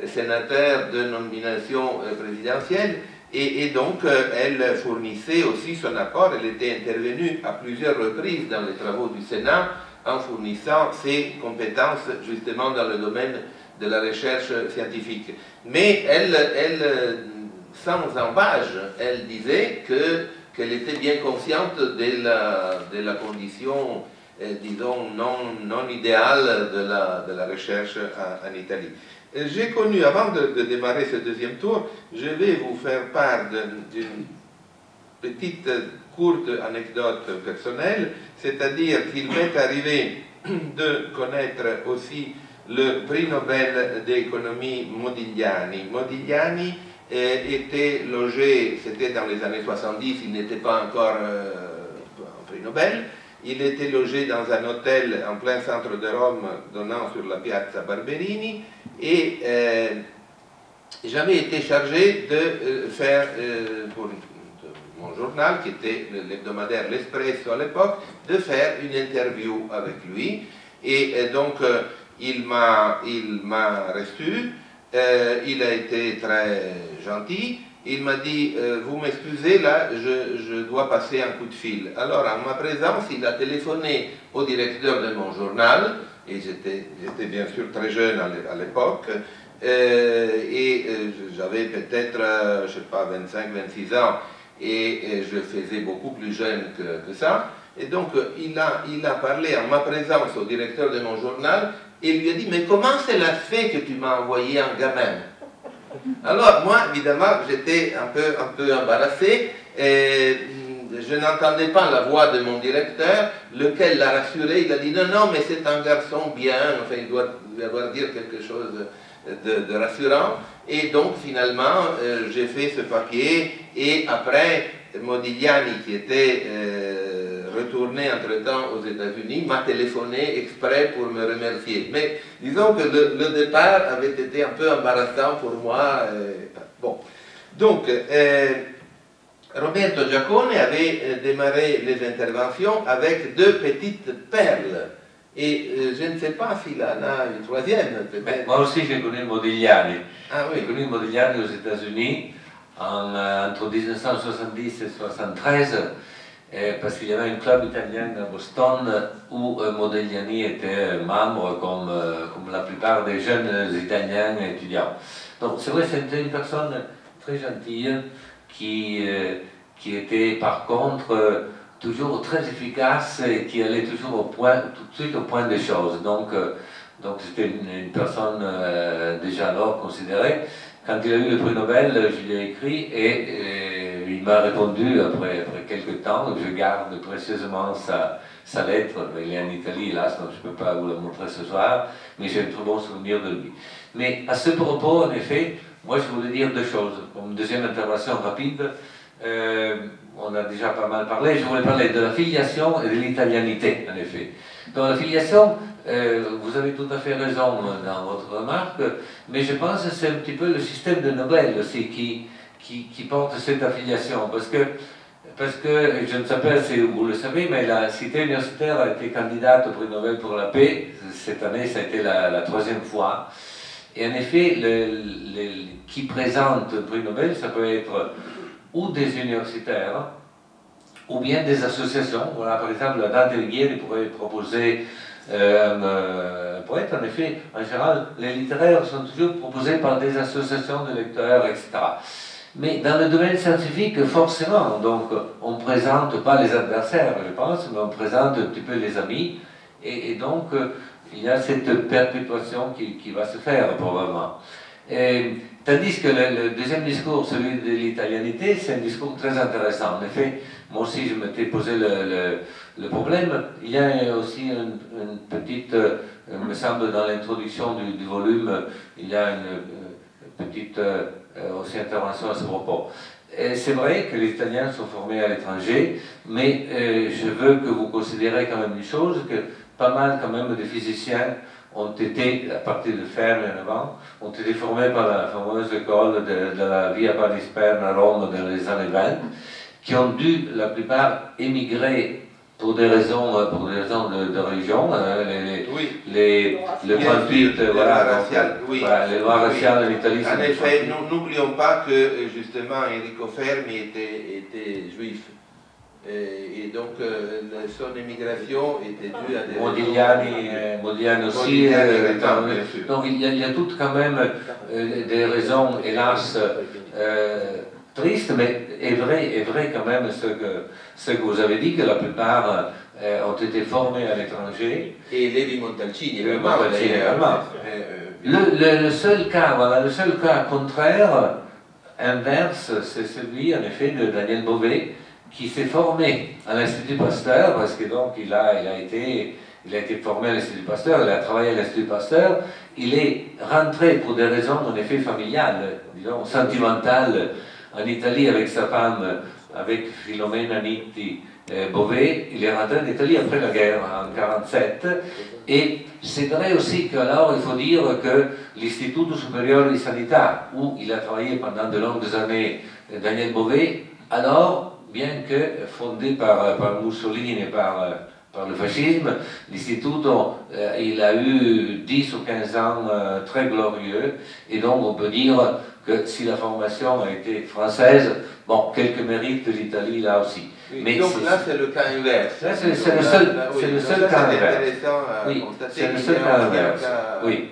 sénateurs de nomination présidentielle, et donc elle fournissait aussi son apport. Elle était intervenue à plusieurs reprises dans les travaux du Sénat en fournissant ses compétences justement dans le domaine de la recherche scientifique. Mais elle sans embâche, elle disait qu'elle était bien consciente de la condition, disons, non idéale de la recherche en Italie. J'ai connu, avant de démarrer ce deuxième tour, je vais vous faire part d'une petite courte anecdote personnelle, c'est-à-dire qu'il m'est arrivé de connaître aussi le prix Nobel d'économie Modigliani. Modigliani était logé, c'était dans les années 70, il n'était pas encore un prix Nobel, il était logé dans un hôtel en plein centre de Rome donnant sur la piazza Barberini, et j'avais été chargé de faire pour mon journal, qui était l'hebdomadaire L'Espresso à l'époque, de faire une interview avec lui. Et donc il m'a reçu, il a été très gentil, il m'a dit vous m'excusez, là je dois passer un coup de fil. Alors en ma présence, il a téléphoné au directeur de mon journal, et j'étais bien sûr très jeune à l'époque, et j'avais peut-être, je ne sais pas, 25-26 ans, et je faisais beaucoup plus jeune que ça. Et donc il a parlé en ma présence au directeur de mon journal, et lui a dit mais comment cela fait que tu m'as envoyé un gamin? Alors moi évidemment j'étais un peu embarrassé, et je n'entendais pas la voix de mon directeur, lequel l'a rassuré. Il a dit non, non, mais c'est un garçon bien, enfin, il doit avoir dire quelque chose de rassurant. Et donc, finalement, j'ai fait ce papier. Et après, Modigliani, qui était retourné entre-temps aux États-Unis, m'a téléphoné exprès pour me remercier. Mais disons que le départ avait été un peu embarrassant pour moi. Bon. Donc, Roberto Giacone avait démarré les interventions avec deux petites perles. Et je ne sais pas s'il en a une troisième, peut-être. Moi aussi, j'ai connu Modigliani. Ah oui. J'ai connu Modigliani aux États-Unis entre 1970 et 1973, parce qu'il y avait un club italien à Boston où Modigliani était membre, comme la plupart des jeunes Italiens étudiants. Donc c'est vrai, c'était une personne très gentille qui était par contre toujours très efficace et qui allait toujours tout de suite au point des choses. Donc c'était une personne déjà alors considérée. Quand il a eu le prix Nobel, je lui ai écrit et il m'a répondu après quelques temps. Je garde précieusement sa lettre. Il est en Italie, hélas, donc je ne peux pas vous la montrer ce soir, mais j'ai un très bon souvenir de lui. Mais à ce propos, en effet, moi je voulais dire deux choses. Comme deuxième intervention rapide, on a déjà pas mal parlé, je voulais parler de la filiation et de l'italianité, en effet. Dans la filiation, vous avez tout à fait raison dans votre remarque, mais je pense que c'est un petit peu le système de Nobel aussi qui porte cette affiliation, parce que je ne sais pas si vous le savez, mais la Cité universitaire a été candidate au prix Nobel pour la paix. Cette année, ça a été la troisième fois. Et en effet, qui présente le prix Nobel, ça peut être ou des universitaires, ou bien des associations. Voilà, par exemple, Dante Alighieri pourrait proposer un poète. En effet, en général, les littéraires sont toujours proposés par des associations de lecteurs, etc. Mais dans le domaine scientifique, forcément, donc, on ne présente pas les adversaires, je pense, mais on présente un petit peu les amis, et donc, il y a cette perpétuation qui va se faire, probablement. Tandis que le deuxième discours, celui de l'italianité, c'est un discours très intéressant. En effet, moi aussi, je m'étais posé le problème. Il y a aussi une petite, me semble, dans l'introduction du volume, il y a une petite aussi intervention à ce propos. C'est vrai que les Italiens sont formés à l'étranger, mais je veux que vous considérez quand même une chose, que pas mal quand même de physiciens ont été, à partir de Fermi en avant, ont été formés par la fameuse école de la Via Panis-Perne à Rome dans les années 20, qui ont dû, la plupart, émigrer pour des raisons de religion, le 38, voilà, oui. Voilà, les lois raciales en Italie. En effet, n'oublions pas que justement Enrico Fermi était juif. Et donc son émigration était due à des Modigliani aussi. Donc il y a toutes quand même des raisons, hélas, tristes, mais est vrai quand même ce que vous avez dit, que la plupart ont été formés à l'étranger. Et Levi Montalcini également. Le seul cas, voilà, le seul cas contraire, inverse, c'est celui en effet de Daniel Beauvais, qui s'est formé à l'Institut Pasteur, parce que donc il a été formé à l'Institut Pasteur, il a travaillé à l'Institut Pasteur, il est rentré pour des raisons en effet familiales, disons sentimentales, en Italie avec sa femme, avec Filomena Nitti Beauvais. Il est rentré en Italie après la guerre, en 1947, et c'est vrai aussi qu'alors il faut dire que l'Istituto Superiore di Sanità, où il a travaillé pendant de longues années, Daniel Beauvais, alors, bien que fondé par Mussolini et par le fascisme, l'Istituto, il a eu 10 ou 15 ans très glorieux, et donc on peut dire que si la formation a été française, bon, quelques mérites de l'Italie là aussi. Oui, mais donc là c'est le cas inverse. Là c'est le seul cas inverse. Oui, c'est le seul cas inverse. Oui,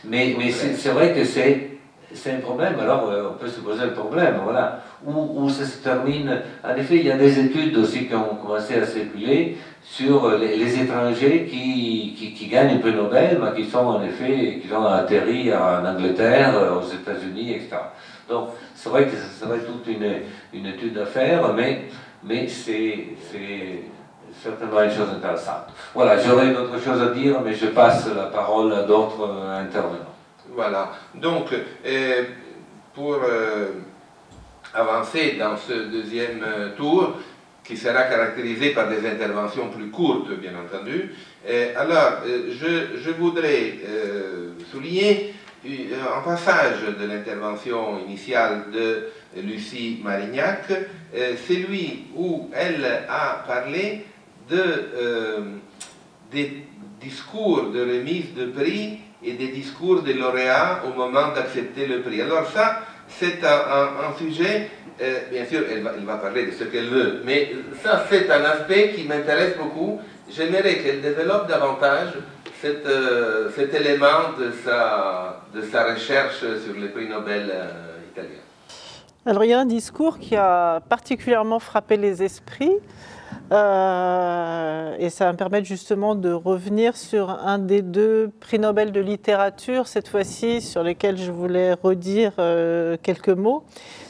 mais c'est vrai que c'est un problème, alors on peut se poser le problème, voilà, où ça se termine. En effet, il y a des études aussi qui ont commencé à circuler sur les étrangers qui gagnent un prix Nobel, mais qui sont en effet, qui ont atterri en Angleterre, aux États-Unis, etc. Donc, c'est vrai que ça serait toute une étude à faire, mais mais c'est certainement une chose intéressante. Voilà, j'aurais d'autres choses à dire, mais je passe la parole à d'autres intervenants. Voilà, donc pour avancer dans ce deuxième tour, qui sera caractérisé par des interventions plus courtes, bien entendu, alors je voudrais souligner un passage de l'intervention initiale de Lucie Marignac, celui où elle a parlé des discours de remise de prix et des discours des lauréats au moment d'accepter le prix. Alors ça, c'est un sujet, bien sûr, elle va parler de ce qu'elle veut, mais ça, c'est un aspect qui m'intéresse beaucoup. J'aimerais qu'elle développe davantage cet élément de sa recherche sur les prix Nobel italiens. Alors, il y a un discours qui a particulièrement frappé les esprits, et ça va me permettre justement de revenir sur un des deux prix Nobel de littérature, cette fois-ci, sur lesquels je voulais redire quelques mots.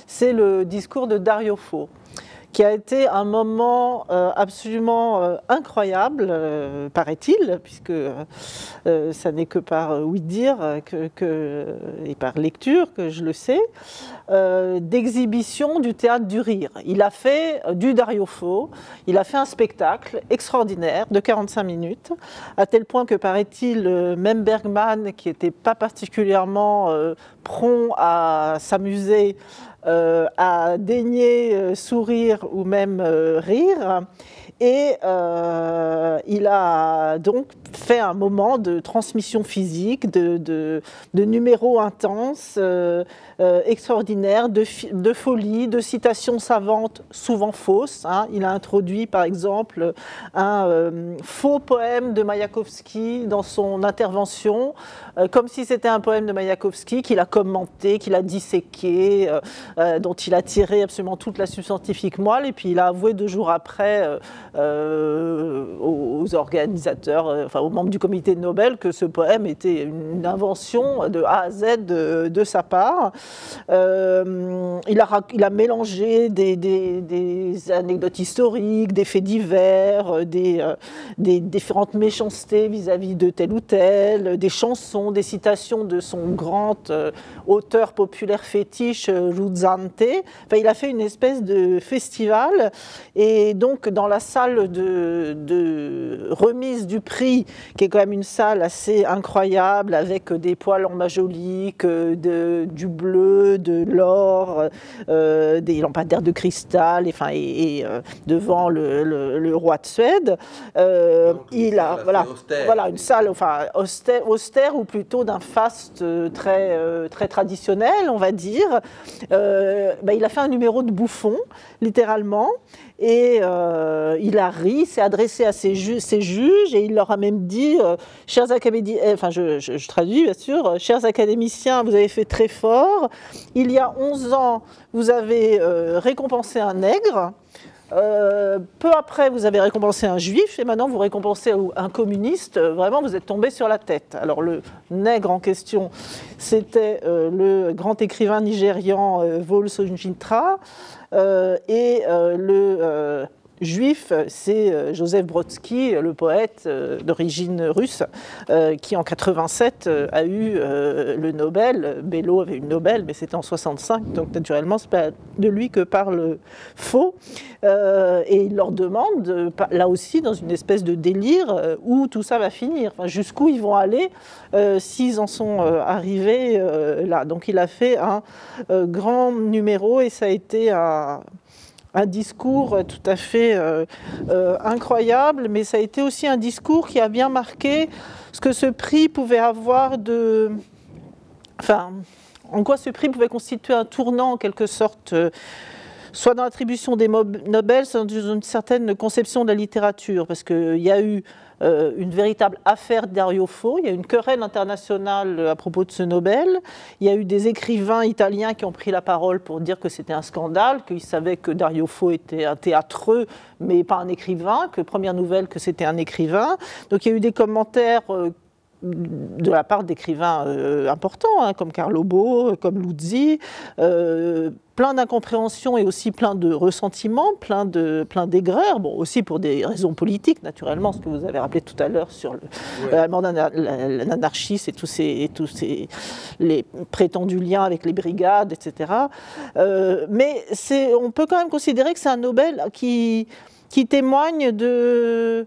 C'est le discours de Dario Fo, qui a été un moment absolument incroyable, paraît-il, puisque ça n'est que par ouï-dire et par lecture que je le sais, d'exhibition du théâtre du rire. Il a fait du Dario Fo, il a fait un spectacle extraordinaire de 45 minutes, à tel point que, paraît-il, même Bergman, qui n'était pas particulièrement prompt à s'amuser, a daigné sourire ou même rire. Et il a donc fait un moment de transmission physique, de numéros intenses, extraordinaires, de folie, de citations savantes, souvent fausses. Hein. Il a introduit par exemple un faux poème de Maïakovski dans son intervention, comme si c'était un poème de Maïakovski qu'il a commenté, qu'il a disséqué, dont il a tiré absolument toute la substantifique moelle, et puis il a avoué 2 jours après aux organisateurs, enfin aux membres du comité de Nobel, que ce poème était une invention de A à Z de sa part. Il a mélangé des anecdotes historiques, des faits divers, des différentes méchancetés vis-à-vis de tel ou tel, des chansons, des citations de son grand auteur populaire fétiche, Ruzzante. Enfin, il a fait une espèce de festival, et donc dans la salle de remise du prix, qui est quand même une salle assez incroyable, avec des poêles en majolique, du bleu, de l'or, des lampadaires de cristal, et devant le roi de Suède. Il a voilà une salle enfin, austère, ou plutôt d'un faste très traditionnel, on va dire. Il a fait un numéro de bouffon, littéralement. Et il a ri, s'est adressé à ses juges, et il leur a même dit chers académiciens, enfin je traduis bien sûr, chers académiciens, vous avez fait très fort. Il y a 11 ans, vous avez récompensé un nègre. Peu après, vous avez récompensé un juif, et maintenant vous récompensez un communiste. Vraiment, vous êtes tombé sur la tête. Alors le nègre en question, c'était le grand écrivain nigérian Vol Soujitra, et le juif, c'est Joseph Brodsky, le poète d'origine russe, qui en 87 a eu le Nobel. Bello avait eu le Nobel, mais c'était en 65, donc naturellement, c'est pas de lui que parle Fo. Et il leur demande, là aussi, dans une espèce de délire, où tout ça va finir, enfin, jusqu'où ils vont aller s'ils en sont arrivés là. Donc il a fait un grand numéro, et ça a été un discours tout à fait incroyable, mais ça a été aussi un discours qui a bien marqué ce que ce prix pouvait avoir de... Enfin, en quoi ce prix pouvait constituer un tournant, en quelque sorte, soit dans l'attribution des Nobel, soit dans une certaine conception de la littérature, parce qu'il y a eu une véritable affaire Dario Fo, il y a eu une querelle internationale à propos de ce Nobel, il y a eu des écrivains italiens qui ont pris la parole pour dire que c'était un scandale, qu'ils savaient que Dario Fo était un théâtreux, mais pas un écrivain, que première nouvelle que c'était un écrivain. Donc il y a eu des commentaires de la part d'écrivains importants, hein, comme Carlo Bo, comme Luzzi, plein d'incompréhension et aussi plein de ressentiments, plein d'aigreur, bon, aussi pour des raisons politiques, naturellement, ce que vous avez rappelé tout à l'heure sur l'anarchisme et tous les prétendus liens avec les brigades, etc. Mais on peut quand même considérer que c'est un Nobel qui témoigne de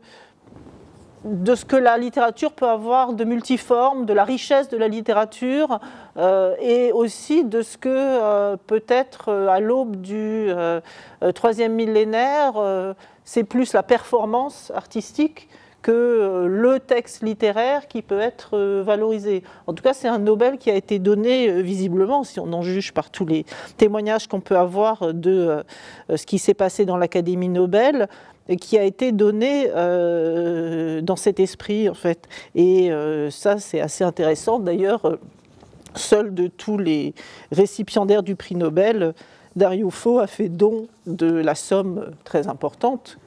ce que la littérature peut avoir de multiforme, de la richesse de la littérature, et aussi de ce que peut-être à l'aube du troisième millénaire, c'est plus la performance artistique que le texte littéraire qui peut être valorisé. En tout cas, c'est un Nobel qui a été donné visiblement, si on en juge par tous les témoignages qu'on peut avoir de ce qui s'est passé dans l'Académie Nobel, et qui a été donné dans cet esprit, en fait. Et ça, c'est assez intéressant. D'ailleurs, seul de tous les récipiendaires du prix Nobel, Dario Fo a fait don de la somme très importante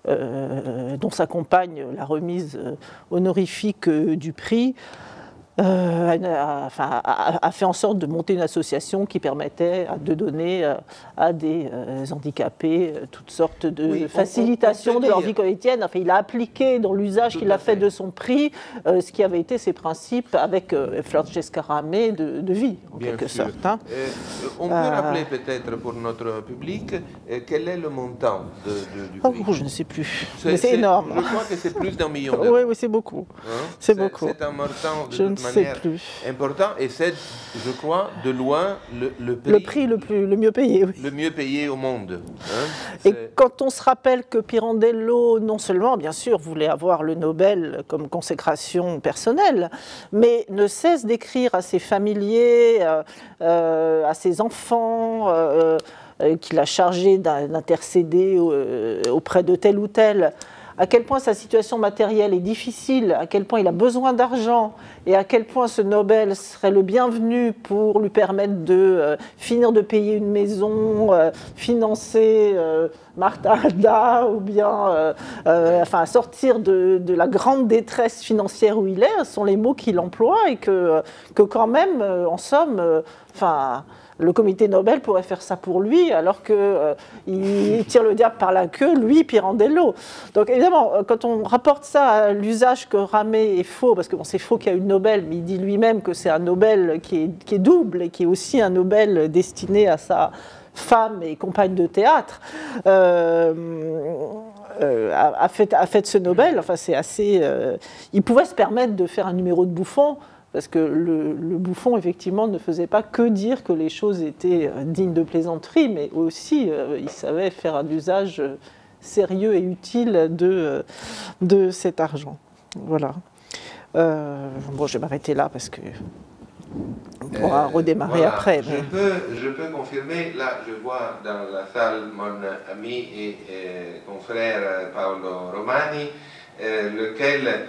dont s'accompagne la remise honorifique du prix. A fait en sorte de monter une association qui permettait de donner à des handicapés toutes sortes de facilitations de leur vie quotidienne. Enfin, il a appliqué dans l'usage qu'il a fait de son prix ce qui avait été ses principes avec Francesca Ramé de vie, en quelque sorte. Hein. On peut rappeler peut-être pour notre public quel est le montant du prix. Je ne sais plus, mais c'est énorme. Je crois que c'est plus d'1 million d'euros. Oui, c'est beaucoup. Hein, c'est beaucoup. C'est un montant je ne sais plus. Important, et c'est, je crois, de loin le prix le mieux payé. Oui. Le mieux payé au monde. Hein, et quand on se rappelle que Pirandello, non seulement, bien sûr, voulait avoir le Nobel comme consécration personnelle, mais ne cesse d'écrire à ses familiers, à ses enfants, qu'il a chargé d'intercéder auprès de tel ou tel, à quel point sa situation matérielle est difficile, à quel point il a besoin d'argent, et à quel point ce Nobel serait le bienvenu pour lui permettre de finir de payer une maison, financer Martha Alda, ou bien sortir de la grande détresse financière où il est, ce sont les mots qu'il emploie, et que quand même, en somme, le comité Nobel pourrait faire ça pour lui, alors qu'il tire le diable par la queue, lui, Pirandello. Donc évidemment, quand on rapporte ça à l'usage que Ramé est faux, parce que c'est faux qu'il y a eu Nobel, mais il dit lui-même que c'est un Nobel qui est double, et qui est aussi un Nobel destiné à sa femme et compagne de théâtre, a fait ce Nobel. Enfin, c'est assez... il pouvait se permettre de faire un numéro de bouffon, parce que le bouffon, effectivement, ne faisait pas que dire que les choses étaient dignes de plaisanterie, mais aussi, il savait faire un usage sérieux et utile de cet argent. Voilà. Je vais m'arrêter là, parce que on pourra redémarrer après. Mais... Je peux confirmer, là, je vois dans la salle mon ami et confrère Paolo Romani, lequel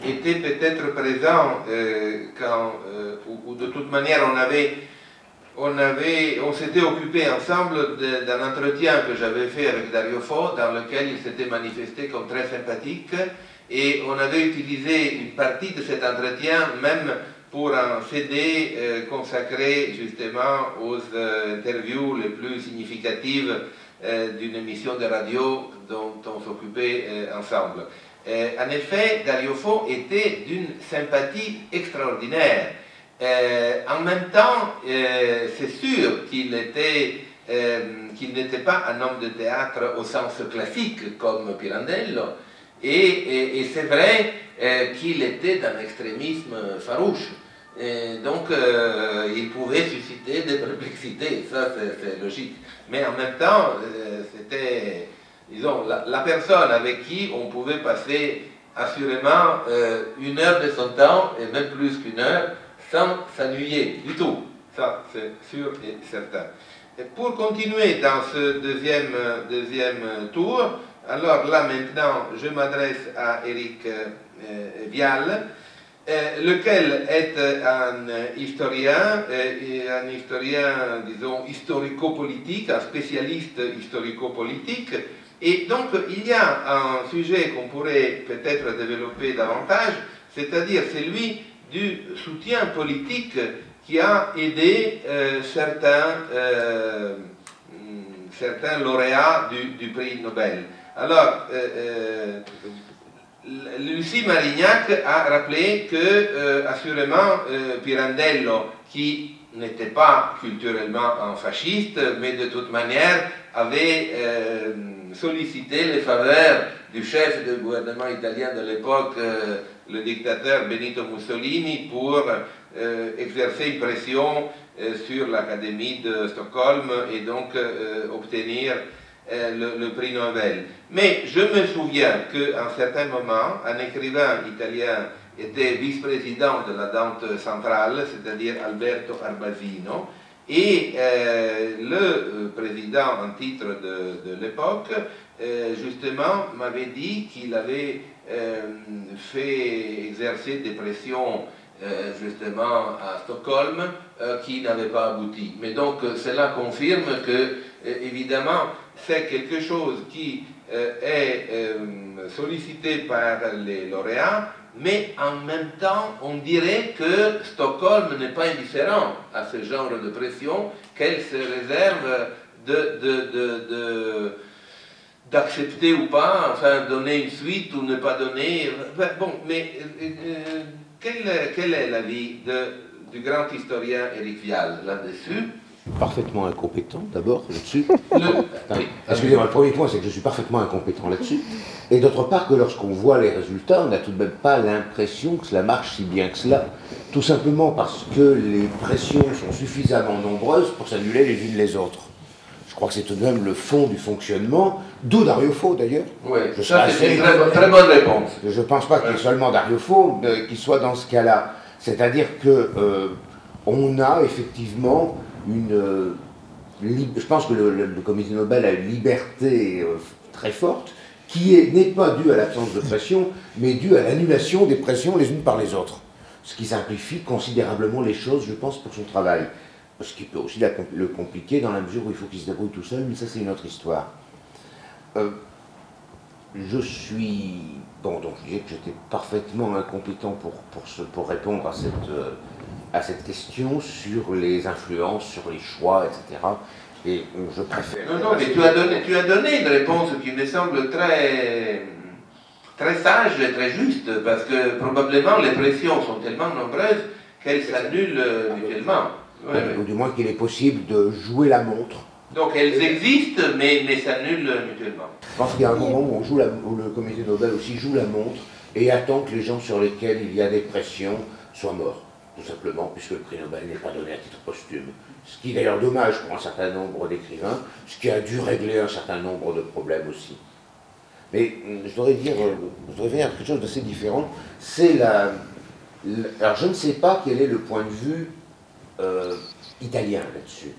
était peut-être présent quand, ou de toute manière on s'était occupé ensemble d'un entretien que j'avais fait avec Dario Fo, dans lequel il s'était manifesté comme très sympathique, et on avait utilisé une partie de cet entretien même pour un CD consacré justement aux interviews les plus significatives d'une émission de radio dont on s'occupait ensemble. En effet, Dario Fo était d'une sympathie extraordinaire. En même temps, c'est sûr qu'il n'était pas un homme de théâtre au sens classique comme Pirandello, et c'est vrai qu'il était d'un extrémisme farouche. Donc, il pouvait susciter des perplexités, ça c'est logique. Mais en même temps, c'était... disons, la personne avec qui on pouvait passer assurément 1 heure de son temps, et même plus qu'1 heure, sans s'ennuyer du tout. Ça, c'est sûr et certain. Et pour continuer dans ce deuxième tour, alors là maintenant, je m'adresse à Éric Vial, lequel est un historien, disons, historico-politique, un spécialiste historico-politique, Et donc, il y a un sujet qu'on pourrait peut-être développer davantage, c'est-à-dire celui du soutien politique qui a aidé certains lauréats du prix Nobel. Alors, Lucie Marignac a rappelé que, assurément, Pirandello, qui n'était pas culturellement un fasciste, mais de toute manière avait sollicité les faveurs du chef du gouvernement italien de l'époque, le dictateur Benito Mussolini, pour exercer une pression sur l'Académie de Stockholm et donc obtenir le prix Nobel. Mais je me souviens qu'à un certain moment, un écrivain italien était vice-président de la Dante centrale, c'est-à-dire Alberto Arbasino, et le président en titre de l'époque, justement, m'avait dit qu'il avait fait exercer des pressions justement à Stockholm qui n'avaient pas abouti. Mais donc cela confirme que, évidemment, c'est quelque chose qui est sollicité par les lauréats, mais en même temps, on dirait que Stockholm n'est pas indifférent à ce genre de pression, qu'elle se réserve d'accepter ou pas, enfin donner une suite ou ne pas donner. Bon, mais quel est l'avis du grand historien Éric Vial là-dessus? Parfaitement incompétent, d'abord, là-dessus. Excusez-moi, le premier point, c'est que je suis parfaitement incompétent là-dessus. Et d'autre part, que lorsqu'on voit les résultats, on n'a tout de même pas l'impression que cela marche si bien que cela. Tout simplement parce que les pressions sont suffisamment nombreuses pour s'annuler les unes les autres. Je crois que c'est tout de même le fond du fonctionnement, d'où Dario Fo d'ailleurs. Oui, ça c'est une très bonne réponse. Je ne pense pas qu'il y ait seulement Dario Fo qui soit dans ce cas-là. C'est-à-dire que on a effectivement je pense que le comité Nobel a une liberté très forte qui n'est pas due à l'absence de pression, mais due à l'annulation des pressions les unes par les autres. Ce qui simplifie considérablement les choses, je pense, pour son travail. Ce qui peut aussi le compliquer dans la mesure où il faut qu'il se débrouille tout seul, mais ça c'est une autre histoire. Je suis... Bon, donc je disais que j'étais parfaitement incompétent pour répondre à cette question sur les influences, sur les choix, etc. Et je préfère... Non, mais tu as donné une réponse qui me semble très sage et très juste, parce que probablement les pressions sont tellement nombreuses qu'elles s'annulent mutuellement. Ou du moins qu'il est possible de jouer la montre. Donc elles existent, mais s'annulent mutuellement. Je pense qu'il y a un moment où le comité Nobel aussi joue la montre et attend que les gens sur lesquels il y a des pressions soient morts. Tout simplement, puisque le prix Nobel n'est pas donné à titre posthume. Ce qui est d'ailleurs dommage pour un certain nombre d'écrivains, ce qui a dû régler un certain nombre de problèmes aussi. Mais je voudrais faire quelque chose d'assez différent. C'est alors je ne sais pas quel est le point de vue italien là-dessus,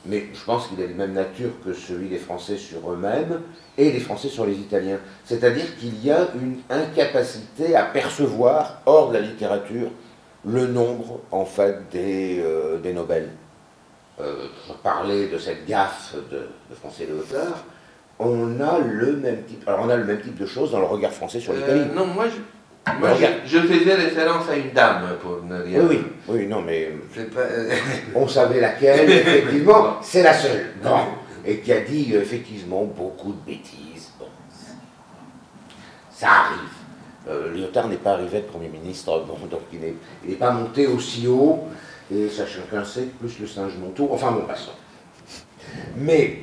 mais je pense qu'il est de même nature que celui des Français sur eux-mêmes et des Français sur les Italiens. C'est-à-dire qu'il y a une incapacité à percevoir, hors de la littérature, le nombre, en fait, des Nobel. Je parlais de cette gaffe de Français Léotard. On a le même type. Alors, on a le même type de choses dans le regard français sur l'Italie. Non, moi, je faisais référence à une dame, pour ne rien... Oui, non, mais... On savait laquelle, effectivement, c'est la seule. Bon. Et qui a dit, effectivement, beaucoup de bêtises. Bon. Ça arrive. Léotard n'est pas arrivé de Premier ministre, bon, donc il n'est pas monté aussi haut, et ça chacun sait, plus le singe monte haut, enfin bon, passons. Mais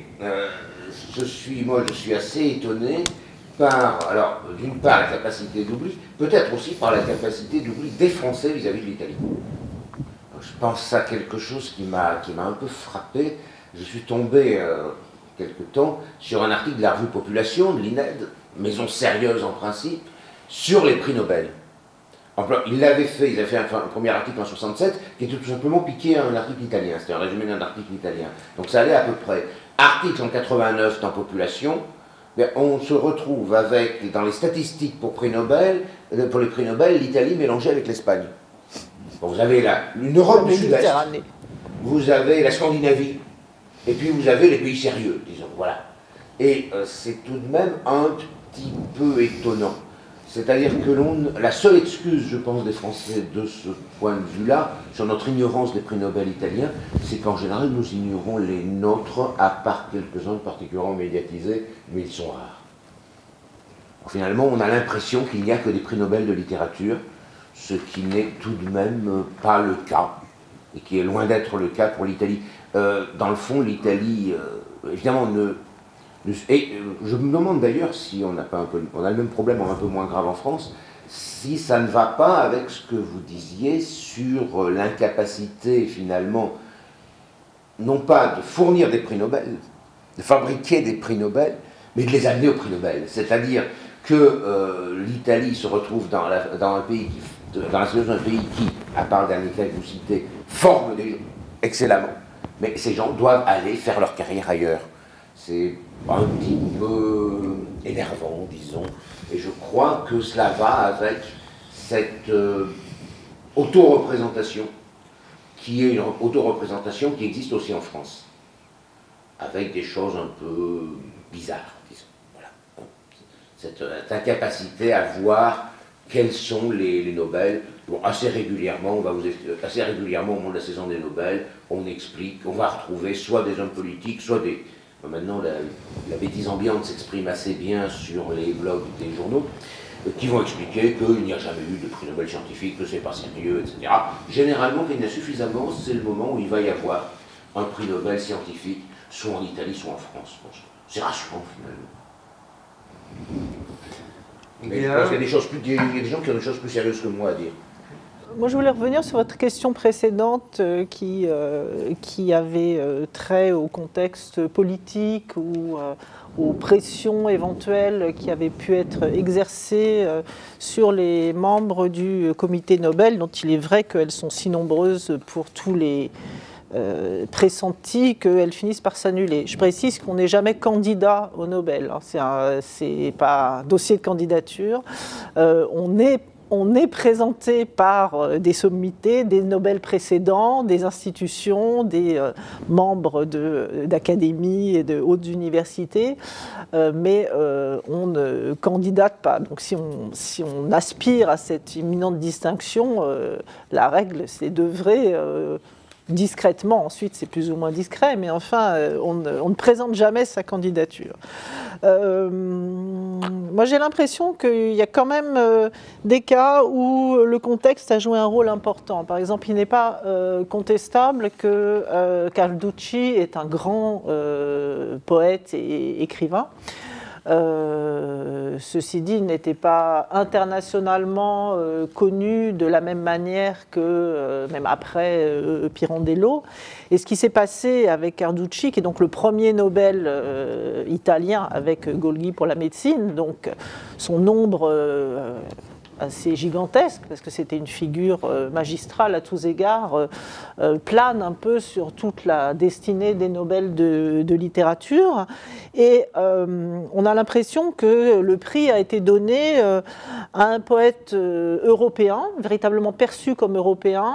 je suis assez étonné par, alors, d'une part, la capacité d'oubli, peut-être aussi par la capacité d'oubli des Français vis-à-vis de l'Italie. Je pense à quelque chose qui m'a un peu frappé. Je suis tombé, quelque temps, sur un article de la revue Population, de l'INED, maison sérieuse en principe, sur les prix Nobel. Ils avaient fait un premier article en 67 qui était tout simplement piqué à un article italien, c'était un résumé d'un article italien. Donc ça allait à peu près. Article en 89 dans Population, on se retrouve avec, dans les statistiques pour les prix Nobel, l'Italie mélangée avec l'Espagne. Bon, vous avez une Europe du Sud-Est, vous avez la Scandinavie, et puis vous avez les pays sérieux, disons, voilà. Et c'est tout de même un petit peu étonnant. C'est-à-dire que la seule excuse, je pense, des Français de ce point de vue-là, sur notre ignorance des prix Nobel italiens, c'est qu'en général, nous ignorons les nôtres, à part quelques-uns particulièrement médiatisés, mais ils sont rares. Finalement, on a l'impression qu'il n'y a que des prix Nobel de littérature, ce qui n'est tout de même pas le cas, et qui est loin d'être le cas pour l'Italie. Dans le fond, l'Italie, évidemment, et je me demande d'ailleurs si on a le même problème un peu moins grave en France, si ça ne va pas avec ce que vous disiez sur l'incapacité finalement, non pas de fournir des prix Nobel, de fabriquer des prix Nobel, mais de les amener aux prix Nobel. C'est-à-dire que l'Italie se retrouve dans la situation d'un pays qui, à part le dernier cas que vous citez, forme des gens excellemment, mais ces gens doivent aller faire leur carrière ailleurs. C'est un petit peu énervant, disons, et je crois que cela va avec cette autoreprésentation, qui est une autoreprésentation qui existe aussi en France, avec des choses un peu bizarres, disons. Voilà. Cette incapacité à voir quels sont les Nobel. Bon, assez régulièrement, au moment de la saison des Nobel, on explique, on va retrouver soit des hommes politiques, soit des... Maintenant, la bêtise ambiante s'exprime assez bien sur les blogs des journaux, qui vont expliquer qu'il n'y a jamais eu de prix Nobel scientifique, que c'est pas sérieux, etc. Généralement, qu'il y en a suffisamment, c'est le moment où il va y avoir un prix Nobel scientifique, soit en Italie, soit en France. Bon, c'est rassurant, finalement. Mais je pense qu'il y a des gens qui ont des choses plus sérieuses que moi à dire. Moi, je voulais revenir sur votre question précédente qui avait trait au contexte politique ou aux pressions éventuelles qui avaient pu être exercées sur les membres du comité Nobel, dont il est vrai qu'elles sont si nombreuses pour tous les pressentis qu'elles finissent par s'annuler. Je précise qu'on n'est jamais candidat au Nobel, hein. C'est pas un dossier de candidature. On est présenté par des sommités, des Nobel précédents, des institutions, des membres d'académies et de hautes universités, mais on ne candidate pas. Donc si on aspire à cette imminente distinction, la règle, c'est d'œuvrer discrètement. Ensuite, c'est plus ou moins discret, mais enfin, on ne présente jamais sa candidature. Moi, j'ai l'impression qu'il y a quand même des cas où le contexte a joué un rôle important. Par exemple, il n'est pas contestable que Carducci est un grand poète et écrivain. Ceci dit, il n'était pas internationalement connu de la même manière que, même après Pirandello. Et ce qui s'est passé avec Carducci, qui est donc le premier Nobel italien avec Golgi pour la médecine, donc son nombre assez gigantesque, parce que c'était une figure magistrale à tous égards, plane un peu sur toute la destinée des Nobel de littérature. Et on a l'impression que le prix a été donné à un poète européen, véritablement perçu comme européen,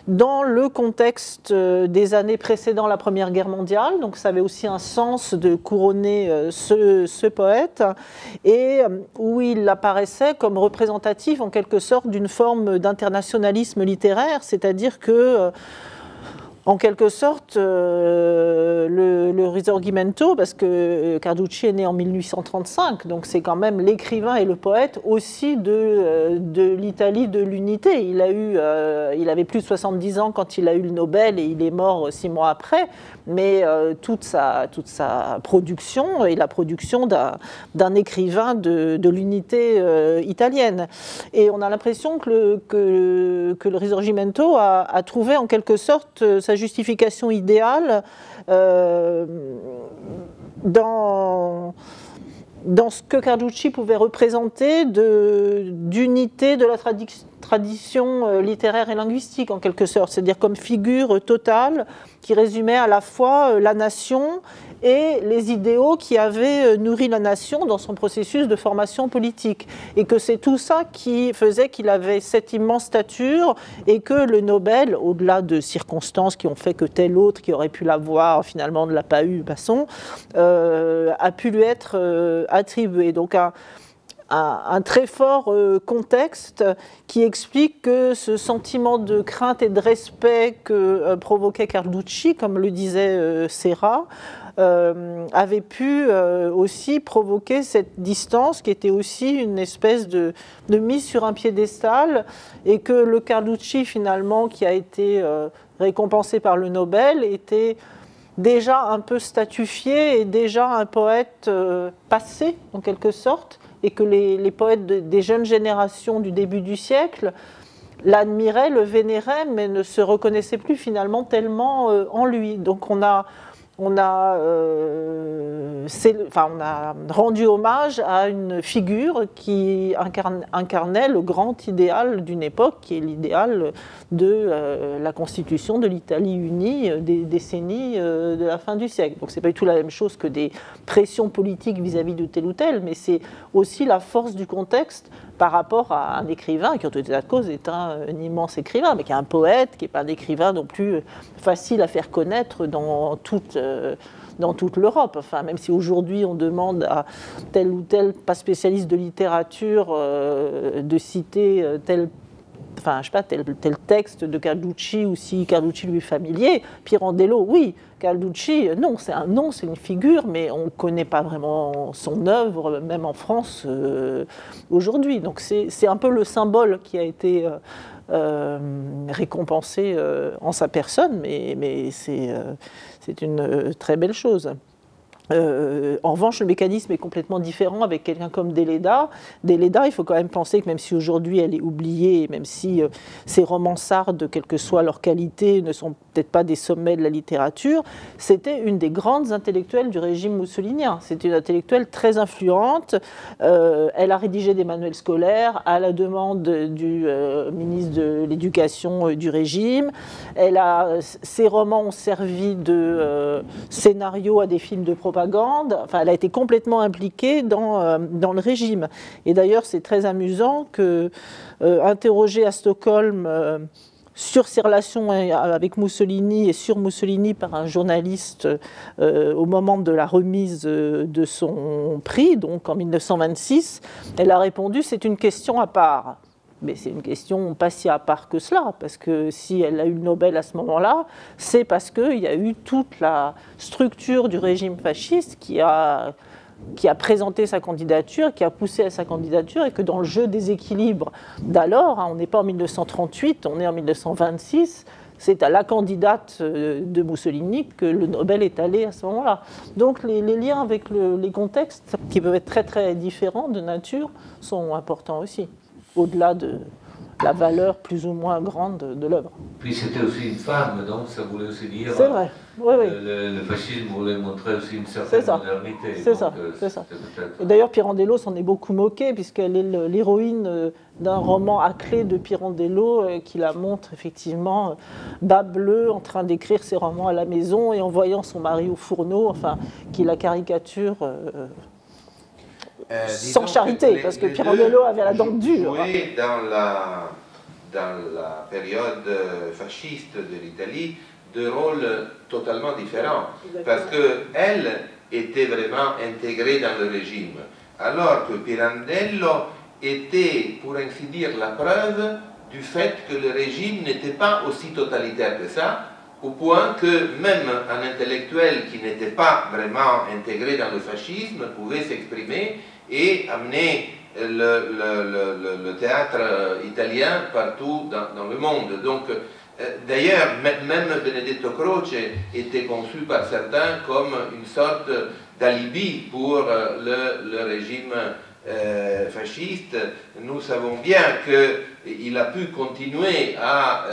dans le contexte des années précédant la Première Guerre mondiale. Donc ça avait aussi un sens de couronner ce poète, et où il apparaissait comme représentatif en quelque sorte d'une forme d'internationalisme littéraire, c'est-à-dire que en quelque sorte, le Risorgimento, parce que Carducci est né en 1835, donc c'est quand même l'écrivain et le poète aussi de l'Italie de l'unité. Il avait plus de 70 ans quand il a eu le Nobel et il est mort 6 mois après, mais toute sa production est la production d'un écrivain de l'unité italienne. Et on a l'impression que le Risorgimento a trouvé en quelque sorte sa justification idéale dans ce que Carducci pouvait représenter d'unité de la tradition littéraire et linguistique en quelque sorte, c'est-à-dire comme figure totale qui résumait à la fois la nation et les idéaux qui avaient nourri la nation dans son processus de formation politique. Et que c'est tout ça qui faisait qu'il avait cette immense stature et que le Nobel, au-delà de circonstances qui ont fait que tel autre qui aurait pu l'avoir finalement ne l'a pas eu, passons, a pu lui être attribué. Donc un très fort contexte qui explique que ce sentiment de crainte et de respect que provoquait Carducci, comme le disait Serra, avait pu aussi provoquer cette distance qui était aussi une espèce de mise sur un piédestal, et que le Carducci finalement qui a été récompensé par le Nobel était déjà un peu statufié et déjà un poète passé en quelque sorte, et que les poètes des jeunes générations du début du siècle l'admiraient, le vénéraient, mais ne se reconnaissaient plus finalement tellement en lui. Donc on a rendu hommage à une figure qui incarnait le grand idéal d'une époque, qui est l'idéal de la constitution de l'Italie unie des décennies de la fin du siècle. Donc c'est pas du tout la même chose que des pressions politiques vis-à-vis de tel ou tel, mais c'est aussi la force du contexte par rapport à un écrivain qui, en tout état de cause, est un immense écrivain, mais qui est un poète, qui n'est pas un écrivain non plus facile à faire connaître dans toute l'Europe. Enfin, même si aujourd'hui on demande à tel ou tel pas spécialiste de littérature de citer tel texte de Carducci, ou si Carducci lui est familier. Pirandello, oui. Carducci, non, c'est un nom, c'est une figure, mais on ne connaît pas vraiment son œuvre, même en France aujourd'hui. Donc c'est un peu le symbole qui a été récompensé en sa personne, mais c'est une très belle chose. En revanche, le mécanisme est complètement différent avec quelqu'un comme Deleda. Deleda, il faut quand même penser que même si aujourd'hui elle est oubliée, même si ces romansardes, quelle que soit leur qualité, ne sont peut-être pas des sommets de la littérature, c'était une des grandes intellectuelles du régime moussolinien. C'était une intellectuelle très influente. Elle a rédigé des manuels scolaires à la demande du ministre de l'Éducation du régime. Ses romans ont servi de scénario à des films de propagande. Enfin, elle a été complètement impliquée dans le régime. Et d'ailleurs, c'est très amusant que, interrogée à Stockholm sur ses relations avec Mussolini et sur Mussolini par un journaliste au moment de la remise de son prix, donc en 1926, elle a répondu « c'est une question à part ». Mais c'est une question pas si à part que cela, parce que si elle a eu le Nobel à ce moment-là, c'est parce qu'il y a eu toute la structure du régime fasciste qui a présenté sa candidature, qui a poussé à sa candidature, et que dans le jeu des équilibres d'alors, on n'est pas en 1938, on est en 1926, c'est à la candidate de Mussolini que le Nobel est allé à ce moment-là. Donc les liens avec les contextes, qui peuvent être très très différents de nature, sont importants aussi, au-delà de la valeur plus ou moins grande de l'œuvre. Puis c'était aussi une femme, donc ça voulait aussi dire... C'est vrai, oui, oui. Le fascisme voulait montrer aussi une certaine modernité. C'est ça, c'est ça. Et d'ailleurs, Pirandello s'en est beaucoup moqué, puisqu'elle est l'héroïne d'un roman à clé de Pirandello, qui la montre effectivement bas bleu, en train d'écrire ses romans à la maison, et en voyant son mari au fourneau, enfin, qui la caricature... sans charité, parce que Pirandello avait la dent dure. Joué dans la période fasciste de l'Italie de rôles totalement différents, parce qu'elle était vraiment intégrée dans le régime, alors que Pirandello était, pour ainsi dire, la preuve du fait que le régime n'était pas aussi totalitaire que ça, au point que même un intellectuel qui n'était pas vraiment intégré dans le fascisme pouvait s'exprimer et amener le théâtre italien partout dans le monde. Donc, d'ailleurs, même Benedetto Croce était conçu par certains comme une sorte d'alibi pour le régime fasciste. Nous savons bien qu'il a pu continuer à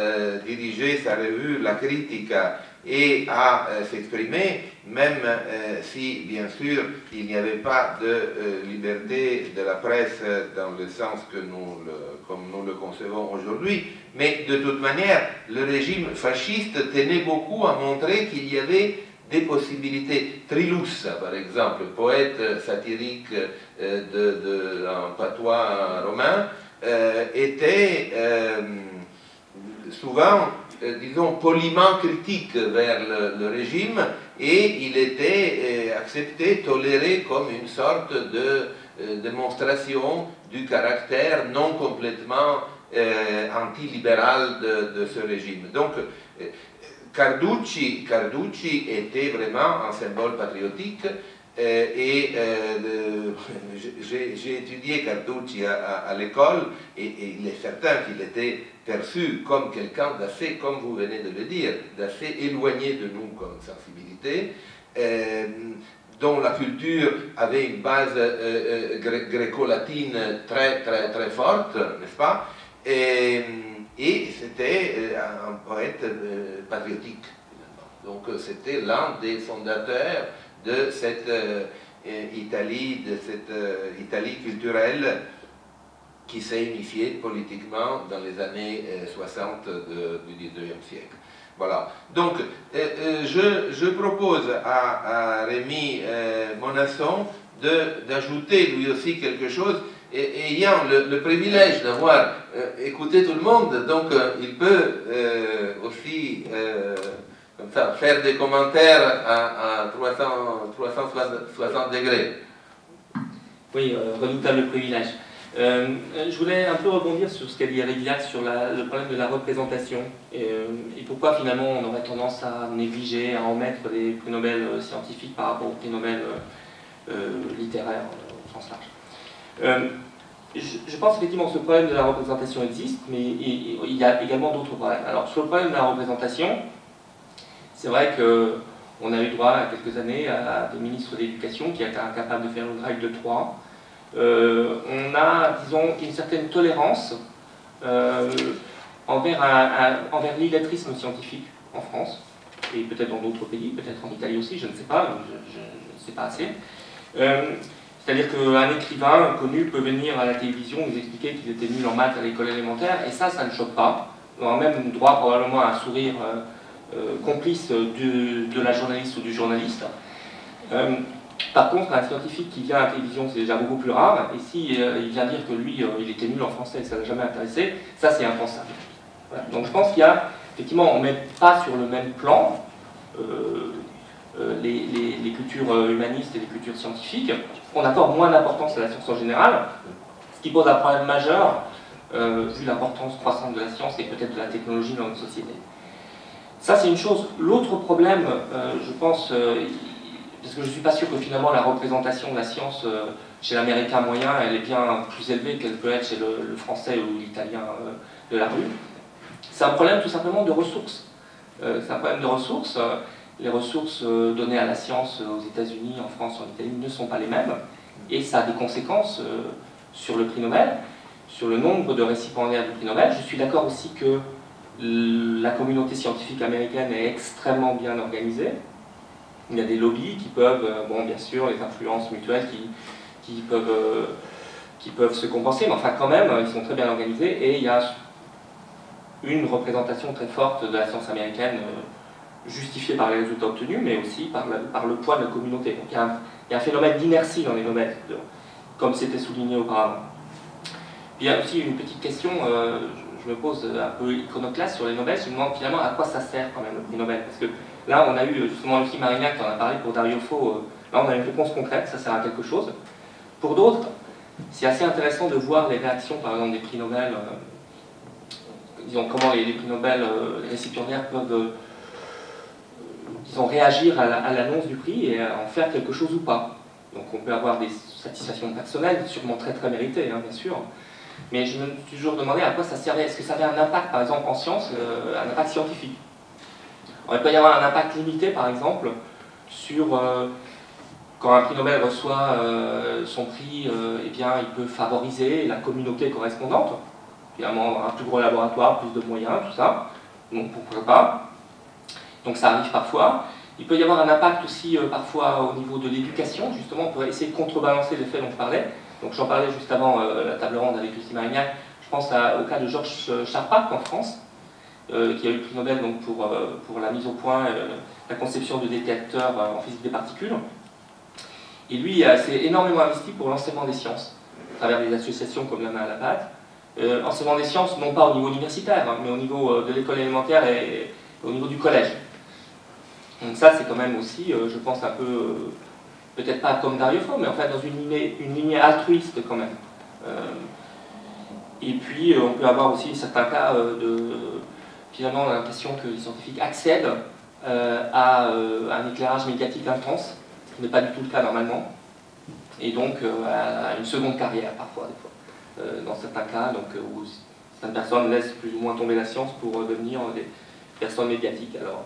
diriger sa revue La Critica et à s'exprimer, même si, bien sûr, il n'y avait pas de liberté de la presse dans le sens que comme nous le concevons aujourd'hui, mais de toute manière, le régime fasciste tenait beaucoup à montrer qu'il y avait des possibilités. Trilussa, par exemple, poète satirique en patois romain, était souvent, disons, poliment critique vers le régime, et il était accepté, toléré comme une sorte de démonstration du caractère non complètement antilibéral de ce régime. Donc, Carducci était vraiment un symbole patriotique, et j'ai étudié Carducci à l'école, et il est certain qu'il était perçu comme quelqu'un d'assez, comme vous venez de le dire, d'assez éloigné de nous comme sensibilité, dont la culture avait une base gréco-latine très forte, n'est-ce pas? Et c'était un poète patriotique, finalement. Donc c'était l'un des fondateurs de cette Italie, Italie culturelle qui s'est unifiée politiquement dans les années 60 du 19e siècle. Voilà. Donc, je propose à Rémi Monasson d'ajouter lui aussi quelque chose, ayant le privilège d'avoir écouté tout le monde, donc il peut aussi comme ça, faire des commentaires à 360 degrés. Oui, redoutable privilège. Je voulais un peu rebondir sur ce qu'a dit Éric Vial sur le problème de la représentation et pourquoi finalement on aurait tendance à négliger, à en mettre des prix Nobel scientifiques par rapport aux prix Nobel littéraires au sens large. Je pense effectivement que ce problème de la représentation existe, mais il y a également d'autres problèmes. Alors sur le problème de la représentation, c'est vrai qu'on a eu droit à quelques années à des ministres de l'éducation qui étaient incapables de faire une règle de 3. On a, disons, une certaine tolérance envers l'illettrisme scientifique en France, et peut-être dans d'autres pays, peut-être en Italie aussi, je ne sais pas, je ne sais pas assez. C'est-à-dire qu'un écrivain connu peut venir à la télévision nous expliquer qu'il était nul en maths à l'école élémentaire, et ça ne choque pas. On a même droit probablement à un sourire complice de la journaliste ou du journaliste. Par contre, un scientifique qui vient à la télévision, c'est déjà beaucoup plus rare, et si il vient dire que lui, il était nul en français et que ça ne l'a jamais intéressé, ça c'est impensable. Voilà. Donc je pense qu'il y a, effectivement, on ne met pas sur le même plan les cultures humanistes et les cultures scientifiques. On accorde moins d'importance à la science en général, ce qui pose un problème majeur, vu l'importance croissante de la science et peut-être de la technologie dans notre société. Ça c'est une chose. L'autre problème, je pense, parce que je ne suis pas sûr que finalement la représentation de la science chez l'américain moyen, elle est bien plus élevée qu'elle peut être chez le français ou l'italien de la rue. C'est un problème tout simplement de ressources. C'est un problème de ressources. Les ressources données à la science aux États-Unis, en France, en Italie ne sont pas les mêmes. Et ça a des conséquences sur le prix Nobel, sur le nombre de récipiendaires du prix Nobel. Je suis d'accord aussi que la communauté scientifique américaine est extrêmement bien organisée. Il y a des lobbies qui peuvent, bon bien sûr, les influences mutuelles qui peuvent se compenser, mais enfin quand même, ils sont très bien organisés et il y a une représentation très forte de la science américaine justifiée par les résultats obtenus, mais aussi par le poids de la communauté. Donc il y a un phénomène d'inertie dans les Nobel, comme c'était souligné auparavant. Puis il y a aussi une petite question, je me pose un peu iconoclaste sur les Nobel, je me demande finalement à quoi ça sert quand même le prix Nobel, parce que là, on a eu justement Lucie Marignac qui en a parlé pour Dario Fo. Là, on a une réponse concrète, ça sert à quelque chose. Pour d'autres, c'est assez intéressant de voir les réactions, par exemple, des prix Nobel, disons, comment les prix Nobel, les récipiendaires peuvent, disons, réagir à l'annonce du prix et en faire quelque chose ou pas. Donc, on peut avoir des satisfactions personnelles, sûrement très très méritées, hein, bien sûr. Mais je me suis toujours demandé à quoi ça servait. Est-ce que ça avait un impact, par exemple, en sciences, un impact scientifique? Alors, il peut y avoir un impact limité, par exemple, sur quand un prix Nobel reçoit son prix, eh bien, il peut favoriser la communauté correspondante. Finalement, un plus gros laboratoire, plus de moyens, tout ça. Donc, pourquoi pas. Donc ça arrive parfois. Il peut y avoir un impact aussi parfois au niveau de l'éducation, justement, on peut essayer de contrebalancer l'effet dont je parlais. Donc j'en parlais juste avant la table ronde avec Lucie Marignac, je pense au cas de Georges Charpak en France, qui a eu le prix Nobel donc, pour la mise au point, la conception de détecteurs en physique des particules. Et lui s'est énormément investi pour l'enseignement des sciences, à travers des associations comme La Main à la Pâte. Enseignement des sciences, non pas au niveau universitaire, hein, mais au niveau de l'école élémentaire et au niveau du collège. Donc ça, c'est quand même aussi, je pense, un peu, peut-être pas comme Dario Fo, mais en fait dans une lignée altruiste quand même. Et puis, on peut avoir aussi certains cas finalement, on a l'impression que les scientifiques accèdent à un éclairage médiatique intense, ce qui n'est pas du tout le cas normalement, et donc à une seconde carrière parfois, des fois, dans certains cas, donc, où certaines personnes laissent plus ou moins tomber la science pour devenir des personnes médiatiques. Alors,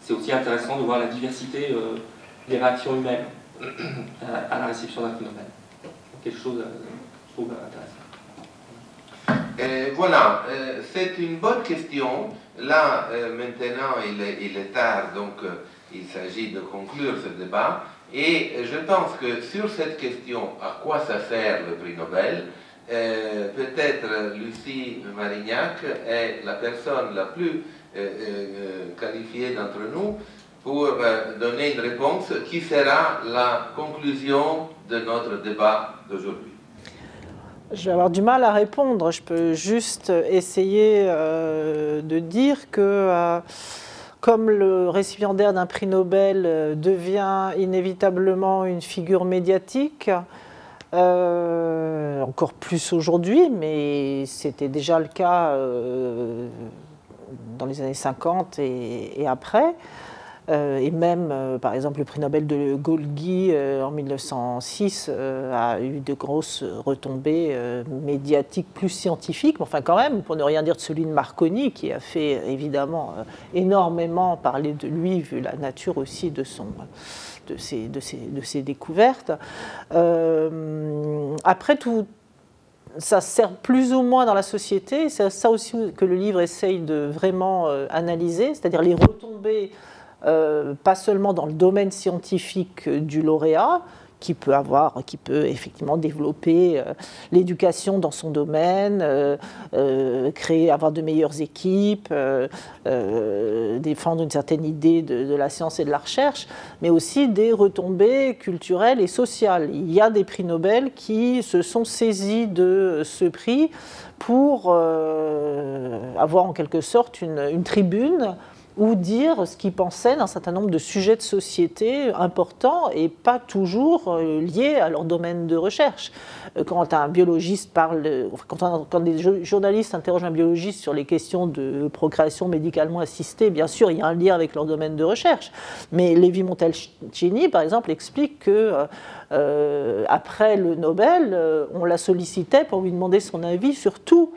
c'est aussi intéressant de voir la diversité des réactions humaines à la réception d'un prix Nobel. Quelque chose, je trouve, intéressant. Voilà, c'est une bonne question. Là, maintenant, il est tard, donc il s'agit de conclure ce débat. Et je pense que sur cette question, à quoi ça sert le prix Nobel, peut-être Lucie Marignac est la personne la plus qualifiée d'entre nous pour donner une réponse qui sera la conclusion de notre débat d'aujourd'hui. Je vais avoir du mal à répondre. Je peux juste essayer de dire que comme le récipiendaire d'un prix Nobel devient inévitablement une figure médiatique, encore plus aujourd'hui, mais c'était déjà le cas dans les années 50 et après, et même, par exemple, le prix Nobel de Golgi en 1906 a eu de grosses retombées médiatiques plus scientifiques, mais enfin quand même, pour ne rien dire de celui de Marconi, qui a fait évidemment énormément parler de lui, vu la nature aussi de ses découvertes. Après tout, ça sert plus ou moins dans la société, c'est ça aussi que le livre essaye de vraiment analyser, c'est-à-dire les retombées, pas seulement dans le domaine scientifique du lauréat, qui peut effectivement développer l'éducation dans son domaine, avoir de meilleures équipes, défendre une certaine idée de la science et de la recherche, mais aussi des retombées culturelles et sociales. Il y a des prix Nobel qui se sont saisis de ce prix pour avoir en quelque sorte une tribune ou dire ce qu'ils pensaient d'un certain nombre de sujets de société importants et pas toujours liés à leur domaine de recherche. Quand un biologiste parle, quand des journalistes interrogent un biologiste sur les questions de procréation médicalement assistée, bien sûr, il y a un lien avec leur domaine de recherche. Mais Levi-Montalcini, par exemple, explique que après le Nobel, on la sollicitait pour lui demander son avis sur tout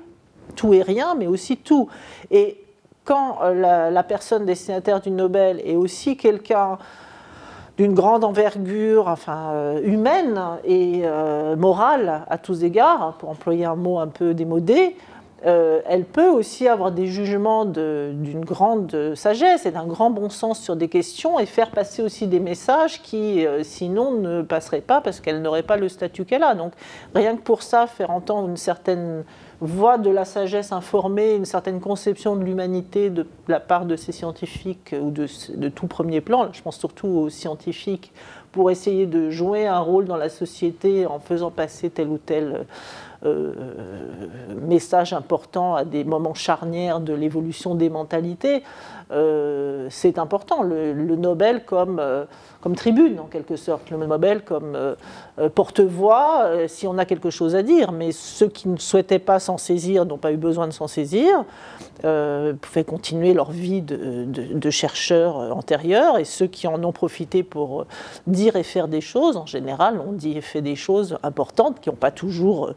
et rien, mais aussi tout. Et quand la personne destinataire du Nobel est aussi quelqu'un d'une grande envergure, enfin humaine et morale à tous égards, pour employer un mot un peu démodé, elle peut aussi avoir des jugements d'une grande sagesse et d'un grand bon sens sur des questions et faire passer aussi des messages qui, sinon, ne passeraient pas parce qu'elle n'aurait pas le statut qu'elle a. Donc, rien que pour ça, faire entendre une certaine voix de la sagesse informée, une certaine conception de l'humanité de la part de ces scientifiques ou de tout premier plan, je pense surtout aux scientifiques, pour essayer de jouer un rôle dans la société en faisant passer tel ou tel message important à des moments charnières de l'évolution des mentalités, c'est important. Le Nobel comme tribune, en quelque sorte, le Nobel comme porte-voix, si on a quelque chose à dire, mais ceux qui ne souhaitaient pas s'en saisir n'ont pas eu besoin de s'en saisir, pouvaient continuer leur vie de chercheurs antérieurs, et ceux qui en ont profité pour dire et faire des choses, en général, ont dit et fait des choses importantes qui n'ont pas toujours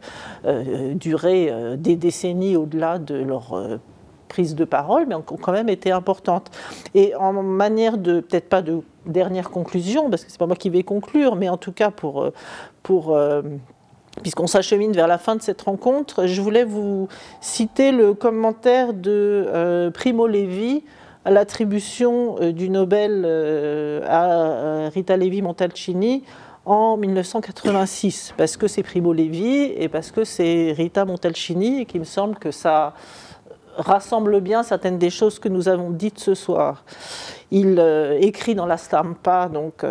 duré des décennies au-delà de leur prise de parole, mais ont quand même été importantes. Et en manière de, peut-être pas de dernière conclusion, parce que c'est pas moi qui vais conclure, mais en tout cas puisqu'on s'achemine vers la fin de cette rencontre, je voulais vous citer le commentaire de Primo Levi à l'attribution du Nobel à Rita Levi-Montalcini en 1986, parce que c'est Primo Levi et parce que c'est Rita Montalcini, et qu'il me semble que ça rassemble bien certaines des choses que nous avons dites ce soir. Il écrit dans la Stampa, donc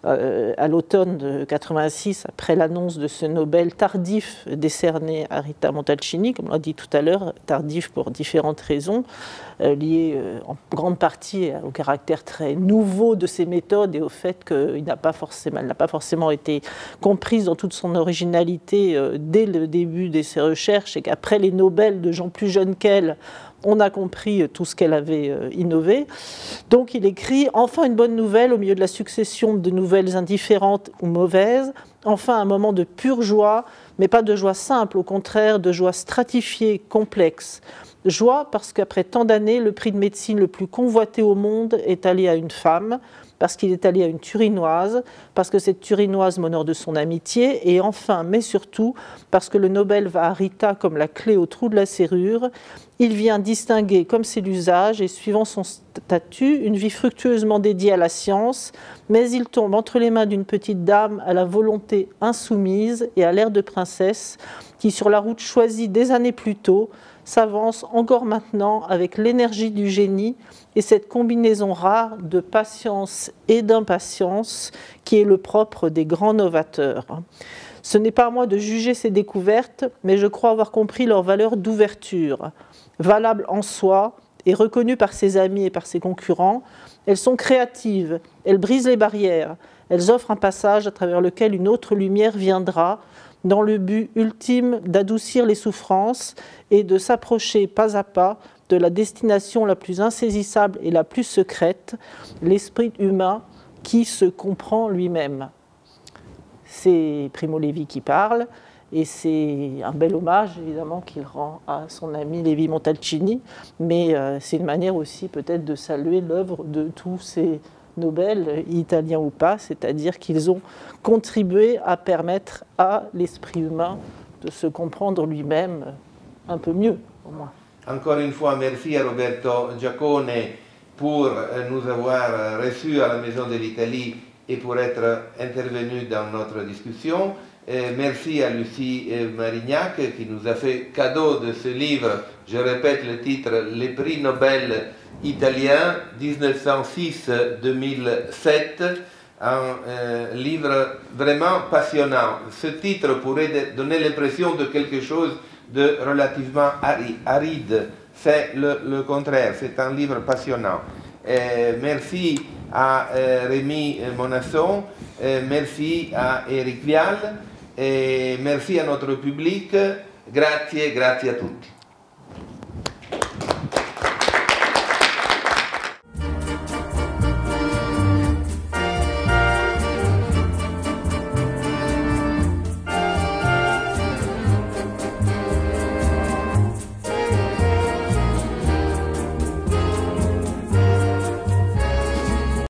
à l'automne de 1986, après l'annonce de ce Nobel tardif décerné à Rita Montalcini, comme on l'a dit tout à l'heure, tardif pour différentes raisons, liées en grande partie au caractère très nouveau de ses méthodes et au fait qu'elle n'a pas forcément été comprise dans toute son originalité dès le début de ses recherches, et qu'après les Nobel de gens plus jeunes qu'elle, on a compris tout ce qu'elle avait innové. Donc il écrit « Enfin une bonne nouvelle au milieu de la succession de nouvelles indifférentes ou mauvaises, enfin un moment de pure joie, mais pas de joie simple, au contraire de joie stratifiée, complexe. Joie parce qu'après tant d'années, le prix de médecine le plus convoité au monde est allé à une femme, parce qu'il est allé à une Turinoise, parce que cette Turinoise m'honore de son amitié, et enfin, mais surtout, parce que le Nobel va à Rita comme la clé au trou de la serrure. Il vient distinguer, comme c'est l'usage, et suivant son statut, une vie fructueusement dédiée à la science, mais il tombe entre les mains d'une petite dame à la volonté insoumise et à l'air de princesse, qui, sur la route choisie des années plus tôt, s'avance encore maintenant avec l'énergie du génie et cette combinaison rare de patience et d'impatience qui est le propre des grands novateurs. Ce n'est pas à moi de juger ces découvertes, mais je crois avoir compris leur valeur d'ouverture. Valables en soi et reconnues par ses amis et par ses concurrents, elles sont créatives, elles brisent les barrières, elles offrent un passage à travers lequel une autre lumière viendra, dans le but ultime d'adoucir les souffrances et de s'approcher pas à pas de la destination la plus insaisissable et la plus secrète, l'esprit humain qui se comprend lui-même. C'est Primo Levi qui parle, et c'est un bel hommage évidemment qu'il rend à son ami Levi Montalcini, mais c'est une manière aussi peut-être de saluer l'œuvre de tous ces Nobel, italiens ou pas, c'est-à-dire qu'ils ont contribué à permettre à l'esprit humain de se comprendre lui-même un peu mieux, au moins. Encore une fois, merci à Roberto Giacone pour nous avoir reçus à la Maison de l'Italie et pour être intervenu dans notre discussion. Merci à Lucie Marignac qui nous a fait cadeau de ce livre, je répète le titre, Les prix Nobel italiens 1906-2007, un livre vraiment passionnant. Ce titre pourrait donner l'impression de quelque chose de relativement aride. C'est le contraire, c'est un livre passionnant. Merci à Rémi Monasson, merci à Eric Vial, et merci à notre public. Grazie, grazie a tutti.